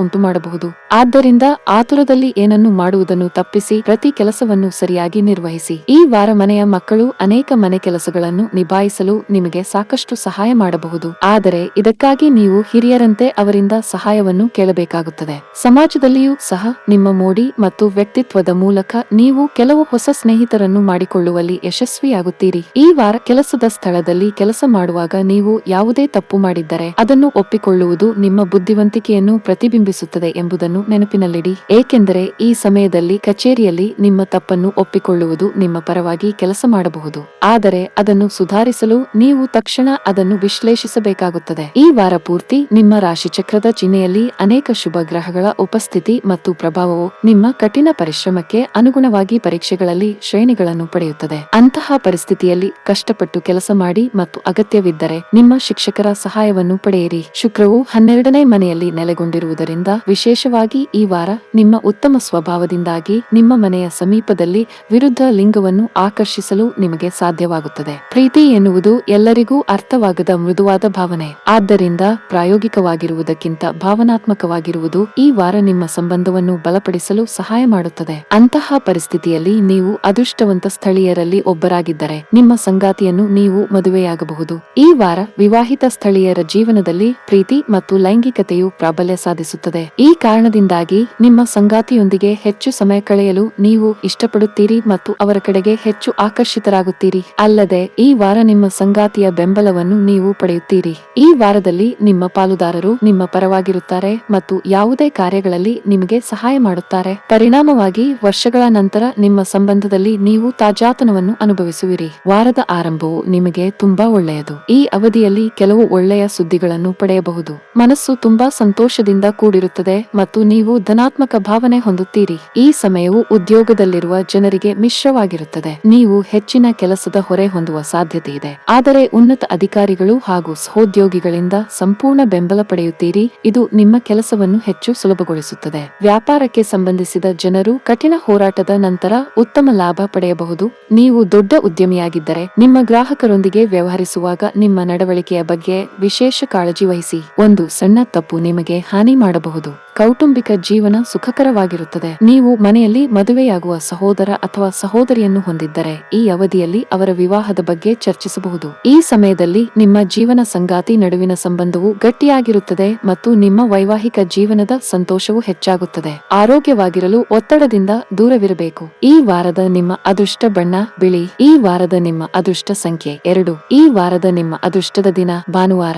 ಉಂಟುಮಾಡಬಹುದು. ಆದ್ದರಿಂದ ಆತುರದಲ್ಲಿ ಏನನ್ನು ಮಾಡುವುದನ್ನು ತಪ್ಪಿಸಿ ಪ್ರತಿ ಕೆಲಸವನ್ನು ಸರಿಯಾಗಿ ನಿರ್ವಹಿಸಿ. ಈ ವಾರ ಮನೆಯ ಮಕ್ಕಳು ಅನೇಕ ಮನೆ ಕೆಲಸಗಳನ್ನು ನಿಭಾಯಿಸಲು ನಿಮಗೆ ಸಾಕಷ್ಟು ಸಹಾಯ ಮಾಡಬಹುದು. ಆದರೆ ಇದಕ್ಕಾಗಿ ನೀವು ಹಿರಿಯರಂತೆ ಅವರಿಂದ ಸಹಾಯವನ್ನು ಕೇಳಬೇಕಾಗುತ್ತದೆ. ಸಮಾಜದಲ್ಲಿಯೂ ಸಹ ನಿಮ್ಮ ಮೋಡಿ ಮತ್ತು ವ್ಯಕ್ತಿತ್ವದ ಮೂಲಕ ನೀವು ಕೆಲವು ಹೊಸ ಸ್ನೇಹಿತರನ್ನು ಮಾಡಿಕೊಳ್ಳುವಲ್ಲಿ ಯಶಸ್ವಿಯಾಗುತ್ತೀರಿ. ಈ ವಾರ ಕೆಲಸದ ಸ್ಥಳದಲ್ಲಿ ಕೆಲಸ ಮಾಡುವಾಗ ನೀವು ಯಾವುದೇ ತಪ್ಪು ಮಾಡಿದ್ದರೆ ಅದನ್ನು ಒಪ್ಪಿಕೊಳ್ಳುವುದು ನಿಮ್ಮ ಬುದ್ಧಿವಂತಿಕೆಯನ್ನು ಪ್ರತಿಬಿಂಬಿಸುತ್ತದೆ ಎಂಬುದನ್ನು ನೆನಪಿನಲ್ಲಿಡಿ. ಏಕೆಂದರೆ ಈ ಸಮಯದಲ್ಲಿ ಕಚೇರಿಯಲ್ಲಿ ನಿಮ್ಮ ತಪ್ಪನ್ನು ಒಪ್ಪಿಕೊಳ್ಳುವುದು ನಿಮ್ಮ ಪರವಾಗಿ ಕೆಲಸ ಮಾಡಬಹುದು. ಆದರೆ ಅದನ್ನು ಸುಧಾರಿಸಲು ನೀವು ತಕ್ಷಣ ಅದನ್ನು ವಿಶ್ಲೇಷಿಸಬೇಕಾಗುತ್ತದೆ. ಈ ವಾರ ಪೂರ್ತಿ ನಿಮ್ಮ ರಾಶಿಚಕ್ರದ ಚಿಹ್ನೆಯಲ್ಲಿ ಅನೇಕ ಶುಭ ಗ್ರಹಗಳ ಉಪಸ್ಥಿತಿ ಮತ್ತು ಪ್ರಭಾವವು ನಿಮ್ಮ ಕಠಿಣ ಪರಿಶ್ರಮಕ್ಕೆ ಅನುಗುಣವಾಗಿ ಪರೀಕ್ಷೆಗಳಲ್ಲಿ ಶ್ರೇಣಿಗಳನ್ನು ಪಡೆಯುತ್ತದೆ. ಅಂತಹ ಪರಿಸ್ಥಿತಿಯಲ್ಲಿ ಕಷ್ಟಪಟ್ಟು ಕೆಲಸ ಮಾಡಿ ಮತ್ತು ಅಗತ್ಯವಿದ್ದರೆ ನಿಮ್ಮ ಶಿಕ್ಷಕರ ಸಹಾಯವನ್ನು ಪಡೆಯಿರಿ. ಶುಕ್ರವು 12ನೇ ಮನೆಯಲ್ಲಿ ನೆಲೆಗೊಂಡಿರುವುದರಿಂದ ವಿಶೇಷವಾಗಿ ಈ ವಾರ ನಿಮ್ಮ ಉತ್ತಮ ಸ್ವಭಾವದಿಂದಾಗಿ ನಿಮ್ಮ ಮನೆಯ ಸಮೀಪದಲ್ಲಿ ವಿರುದ್ಧ ಲಿಂಗವನ್ನು ಆಕರ್ಷಿಸಲು ನಿಮಗೆ ಸಾಧ್ಯವಾಗುತ್ತದೆ. ಪ್ರೀತಿ ಎನ್ನುವುದು ಎಲ್ಲರಿಗೂ ಅರ್ಥವಾಗದ ಮೃದುವಾದ ಭಾವನೆ. ಆದ್ದರಿಂದ ಪ್ರಾಯೋಗಿಕವಾಗಿರುವುದಕ್ಕಿಂತ ಭಾವನಾತ್ಮಕವಾಗಿರುವುದು ಈ ವಾರ ನಿಮ್ಮ ಸಂಬಂಧವನ್ನು ಬಲಪಡಿಸಲು ಸಹಾಯ ಮಾಡುತ್ತದೆ. ಅಂತಹ ಪರಿಸ್ಥಿತಿಯಲ್ಲಿ ನೀವು ಅದೃಷ್ಟವಂತ ಸ್ಥಳೀಯರಲ್ಲಿ ಒಬ್ಬರಾಗಿದ್ದರೆ ನಿಮ್ಮ ಸಂಗಾತಿಯನ್ನು ನೀವು ಮದುವೆಯಾಗಬಹುದು. ಈ ವಾರ ವಿವಾಹಿತ ಸ್ಥಳೀಯರ ಜೀವನದಲ್ಲಿ ಪ್ರೀತಿ ಮತ್ತು ಲೈಂಗಿಕತೆಯು ಪ್ರಾಬಲ್ಯ ಸಾಧಿಸುತ್ತದೆ. ಈ ಕಾರಣದಿಂದಾಗಿ ನಿಮ್ಮ ಸಂಗಾತಿಯೊಂದಿಗೆ ಹೆಚ್ಚು ಸಮಯ ಕಳೆಯಲು ನೀವು ಇಷ್ಟಪಡುತ್ತೀರಿ ಮತ್ತು ಅವರ ಕಡೆಗೆ ಹೆಚ್ಚು ಆಕರ್ಷಿತರಾಗುತ್ತೀರಿ. ಅಲ್ಲದೆ ಈ ವಾರ ನಿಮ್ಮ ಸಂಗಾತಿಯ ಬೆಂಬಲವನ್ನು ನೀವು ಪಡೆಯುತ್ತೀರಿ. ಈ ವಾರದಲ್ಲಿ ನಿಮ್ಮ ಪಾಲುದಾರರು ನಿಮ್ಮ ಪರವಾಗಿರುತ್ತಾರೆ ಮತ್ತು ಯಾವುದೇ ಕಾರ್ಯಗಳಲ್ಲಿ ನಿಮಗೆ ಸಹಾಯ ಮಾಡುತ್ತಾರೆ. ಪರಿಣಾಮವಾಗಿ ವರ್ಷಗಳ ನಂತರ ನಿಮ್ಮ ಸಂಬಂಧದಲ್ಲಿ ನೀವು ತಾಜಾತನವನ್ನು ಅನುಭವಿಸುವಿರಿ. ವಾರದ ಆರಂಭವು ನಿಮಗೆ ತುಂಬಾ ಒಳ್ಳೆಯದು. ಈ ಅವಧಿಯಲ್ಲಿ ಕೆಲವು ಒಳ್ಳೆಯ ಸುದ್ದಿಗಳನ್ನು ಪಡೆಯಬಹುದು. ಮನಸ್ಸು ತುಂಬಾ ಸಂತೋಷದಿಂದ ಕೂಡಿರುತ್ತದೆ ಮತ್ತು ನೀವು ಧನಾತ್ಮಕ ಭಾವನೆ ಹೊಂದುತ್ತೀರಿ. ಈ ಸಮಯವು ಉದ್ಯೋಗದಲ್ಲಿರುವ ಜನರಿಗೆ ಮಿಶ್ರವಾಗಿರುತ್ತದೆ. ನೀವು ಹೆಚ್ಚಿನ ಕೆಲಸದ ಹೊರೆ ಹೊಂದುವ ಸಾಧ್ಯತೆ ಇದೆ. ಆದರೆ ಉನ್ನತ ಅಧಿಕಾರಿಗಳು ಹಾಗೂ ಸಹೋದ್ಯೋಗಿಗಳಿಂದ ಸಂಪೂರ್ಣ ಬೆಂಬಲ ಪಡೆಯುತ್ತೀರಿ. ಇದು ನಿಮ್ಮ ಕೆಲಸವನ್ನು ಹೆಚ್ಚು ಸುಲಭಗೊಳಿಸುತ್ತದೆ. ವ್ಯಾಪಾರಕ್ಕೆ ಸಂಬಂಧಿಸಿದ ಜನರು ಕಠಿಣ ಹೋರಾಟದ ನಂತರ ಉತ್ತಮ ಲಾಭ ಪಡೆಯಬಹುದು. ನೀವು ದೊಡ್ಡ ಉದ್ಯಮಿಯಾಗಿದ್ದರೆ ನಿಮ್ಮ ಗ್ರಾಹಕರೊಂದಿಗೆ ವ್ಯವಹರಿಸುವಾಗ ನಿಮ್ಮ ನಡವಳಿಕೆಯ ಬಗ್ಗೆ ವಿಶೇಷ ಕಾಳಜಿ ವಹಿಸಿ. ಒಂದು ಸಣ್ಣ ತಪ್ಪು ನಿಮಗೆ ಹಾನಿ ಮಾಡಬಹುದು. ಕೌಟುಂಬಿಕ ಜೀವನ ಸುಖಕರವಾಗಿರುತ್ತದೆ. ನೀವು ಮನೆಯಲ್ಲಿ ಮದುವೆಯಾಗುವ ಸಹೋದರ ಅಥವಾ ಸಹೋದರಿಯನ್ನು ಹೊಂದಿದ್ದರೆ ಈ ಅವಧಿಯಲ್ಲಿ ಅವರ ವಿವಾಹದ ಬಗ್ಗೆ ಚರ್ಚಿಸಬಹುದು. ಈ ಸಮಯದಲ್ಲಿ ನಿಮ್ಮ ಜೀವನ ಸಂಗಾತಿ ನಡುವಿನ ಸಂಬಂಧವು ಗಟ್ಟಿಯಾಗಿರುತ್ತದೆ ಮತ್ತು ನಿಮ್ಮ ವೈವಾಹಿಕ ಜೀವನದ ಸಂತೋಷವು ಹೆಚ್ಚಾಗುತ್ತದೆ. ಆರೋಗ್ಯವಾಗಿರಲು ಒತ್ತಡದಿಂದ ದೂರವಿರಬೇಕು. ಈ ವಾರದ ನಿಮ್ಮ ಅದೃಷ್ಟ ಬಣ್ಣ ಬಿಳಿ. ಈ ವಾರದ ನಿಮ್ಮ ಅದೃಷ್ಟ ಸಂಖ್ಯೆ 2. ಈ ವಾರದ ನಿಮ್ಮ ಅದೃಷ್ಟದ ದಿನ ಭಾನುವಾರ.